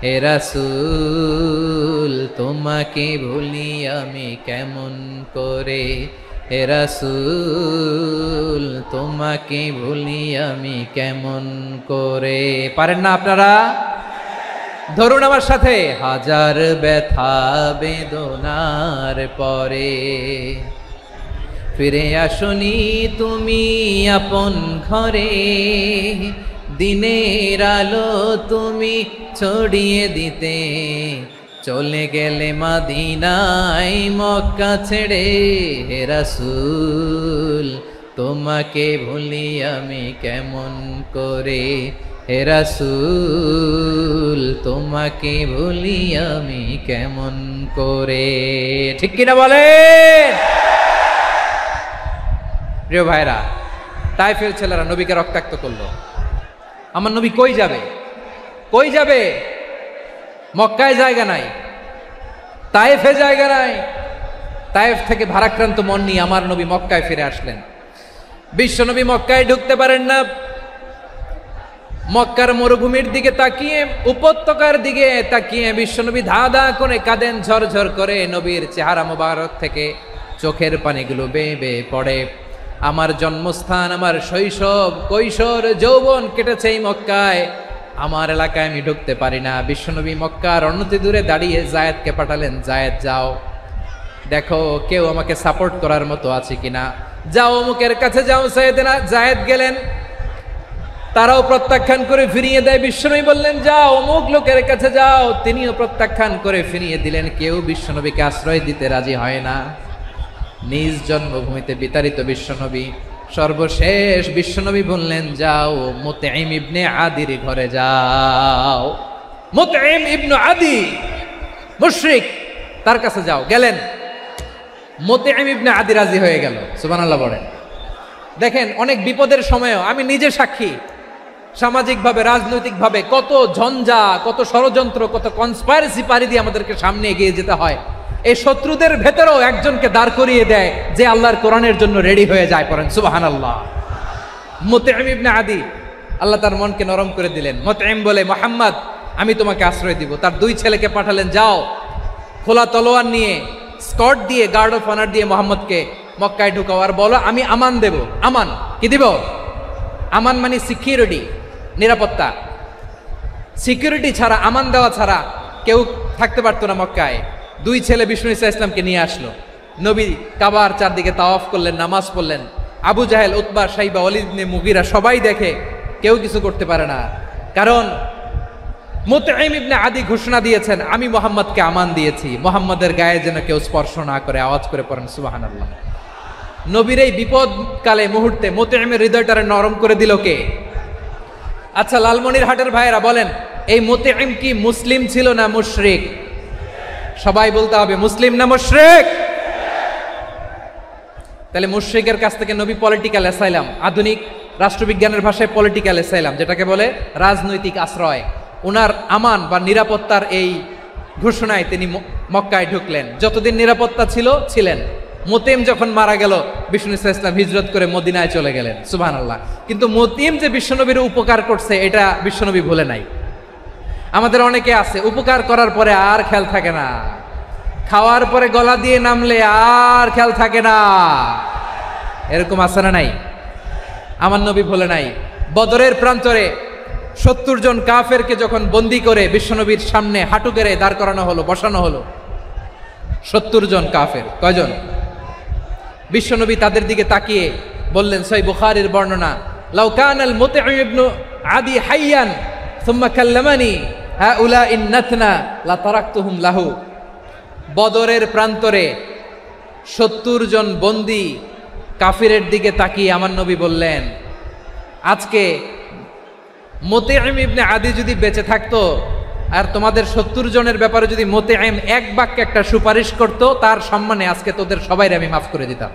হে রাসূল তোমাকে ভুলি আমি কেমন করে, হে রাসূল তোমাকে ভুলি আমি কেমন করে। পারেন না আপনারা? ধরুন আমার সাথে, হাজার ব্যথা বেদনার পরে ফিরে আসনি তুমি আপন ঘরে, দিনের আলো তুমি ছড়িয়ে দিতে চলে গেলে মদিনায় মক্কা ছেড়ে। হে রাসূল তোমাকে ভুলি আমি কেমন করে, হে রাসূল তোমাকে ভুলি আমি কেমন করে। ঠিক কিনা বলেন? প্রিয় ভাইরা, তাইফের ছেলেরা নবীকে রক্তাক্ত করলো। আমার নবী কই যাবে? কই যাবে? মক্কায় জায়গা নাই, তায়েফে জায়গা নাই। তায়েফ থেকে ভারাক্রান্ত মন নিয়ে আমার নবী মক্কায় ফিরে আসলেন। বিশ্ব নবী মক্কায় ঢুকতে পারেন না। মক্কার মরুভূমির দিকে তাকিয়ে, উপত্যকার দিকে তাকিয়ে বিশ্বনবী ধা ধা করে কাঁদেন, ঝরঝর করে। নবীর চেহারা মোবারক থেকে চোখের পানিগুলো বেয়ে বেয়ে পড়ে। আমার জন্মস্থান, আমার শৈশব, কৈশোর, যৌবন কেটেছে এই মক্কায়, আমার এলাকায় আমি ঢুকতে পারি না। বিশ্বনবী মক্কার অনতি দূরে দাঁড়িয়ে জায়েদকে পাঠালেন, জায়েদ যাও দেখো কেউ আমাকে সাপোর্ট করার মতো আছে কিনা, যাও অমুকের কাছে যাও। জায়েদ গেলেন, তারাও প্রত্যাখ্যান করে ফিরিয়ে দেয়। বিশ্বনবী বললেন যাও অমুক লোকের কাছে যাও, তিনিও প্রত্যাখ্যান করে ফিরিয়ে দিলেন। কেউ বিশ্বনবীকে আশ্রয় দিতে রাজি হয় না। নিজ জন্মভূমিতে বিতাড়িত বিশ্বনবী, সর্বশেষ বিশ্বনবী বললেন যাও মুতঈম ইবনে আদির ঘরে যাও। মুতঈম ইবনে আদি মুশরিক, তার কাছে যাও। গেলেন, মুতঈম ইবনে আদি রাজি হয়ে গেল। সুবহানাল্লাহ বলেন। দেখেন, অনেক বিপদের সময়ও আমি নিজে সাক্ষী, সামাজিকভাবে রাজনৈতিকভাবে কত ঝঞ্ঝা, কত ষড়যন্ত্র, কত কনস্পাইরেসি পাড়ি দিয়ে আমাদেরকে সামনে এগিয়ে যেতে হয়। এই শত্রুদের ভেতরেও একজনকে দাঁড় করিয়ে দেয় যে আল্লাহর কোরআনের জন্য রেডি হয়ে যায়। পড়েন সুবহানাল্লাহ। মুতঈম ইবনে আদি, আল্লাহ তার মনকে নরম করে দিলেন। মুতঈম বলে, মুহাম্মদ আমি তোমাকে আশ্রয় দিব। তার দুই ছেলেকে পাঠালেন, যাও খোলা তলোয়ার নিয়ে, স্কট দিয়ে, গার্ড অফ অনার দিয়ে মুহাম্মদকে মক্কায় ঢুকাও, আর বলো আমি আমান দেব। আমান কি দিব? আমান মানে সিকিউরিটি, নিরাপত্তা। সিকিউরিটি ছাড়া, আমান দেওয়া ছাড়া কেউ থাকতে পারতো না মক্কায়। দুই ছেলে বিষ্ণু ঈসা ইসলামকে নিয়ে আসলো। নবী কাবার চারদিকে তাওয়াফ করলেন, নামাজ পড়লেন। আবু জাহেল, উতবা, শাইবা, ওয়ালিদ ইবনে মুগীরা সবাই দেখে, কেউ কিছু করতে পারে না। কারণ মুতঈম ইবনে আদি ঘোষণা দিয়েছেন আমি মুহাম্মদকে আমান দিয়েছি, মুহাম্মদের গায়ে যেন কেউ স্পর্শ না করে। আওয়াজ করে পড়েন সুবহানাল্লাহ। নবীর এই বিপদকালে মুহূর্তে মুতঈমের হৃদয়টারে নরম করে দিল কে? আচ্ছা, লালমনিরহাটের ভাইয়েরা বলেন, এই মুতঈম কি মুসলিম ছিল না মুশরিক? সবাই বলতে হবে মুসলিম না মুশরিক? তাহলে মুশরিকের কাছ থেকে নবী পলিটিক্যাল অ্যাসাইলাম, আধুনিক রাষ্ট্রবিজ্ঞানের ভাষায় পলিটিক্যাল অ্যাসাইলাম যেটাকে বলে, রাজনৈতিক আশ্রয়, ওনার আমান বা নিরাপত্তার এই ঘোষণায় তিনি মক্কায় ঢুকলেন। যতদিন নিরাপত্তা ছিল ছিলেন। মুতঈম যখন মারা গেল, বিষ্ণু ঈসা ইসলাম হিজরত করে মদিনায় চলে গেলেন। সুবহানাল্লাহ। কিন্তু মুতঈম যে বিশ্বনবীর উপকার করছে এটা বিশ্বনবী ভুলে নাই। আমাদের অনেকে আছে উপকার করার পরে আর খেয়াল থাকে না, খাওয়ার পরে গলা দিয়ে নামলে আর খেয়াল থাকে না। এরকম আছে না নাই? আমার নবী ভুলে নাই। বদরের প্রান্তরে 70 জন কাফেরকে যখন বন্দী করে বিশ্বনবীর সামনে হাঁটু গেড়ে দাঁড় করানো হলো, বসানো হলো, 70 জন কাফের। কয়জন? বিশ্বনবী তাদের দিকে তাকিয়ে বললেন, সহিহ বুখারীর বর্ণনা, লাউ কানাল মুতঈম ইবনে আদি হাইয়ান সুম্মা কাল্লামানি হাউলাইন নাতনা লা তারাকতুহুম লাহু। বদরের প্রান্তরে 70 জন বন্দী কাফিরের দিকে তাকিয়ে আমার নবী বললেন, আজকে মুতঈম ইবনে আদি যদি বেঁচে থাকতো আর তোমাদের 70 জনের ব্যাপারে যদি মুতঈম এক বাক্যে একটা সুপারিশ করতো, তার সম্মানে আজকে তোদের সবাইকে আমি মাফ করে দিতাম।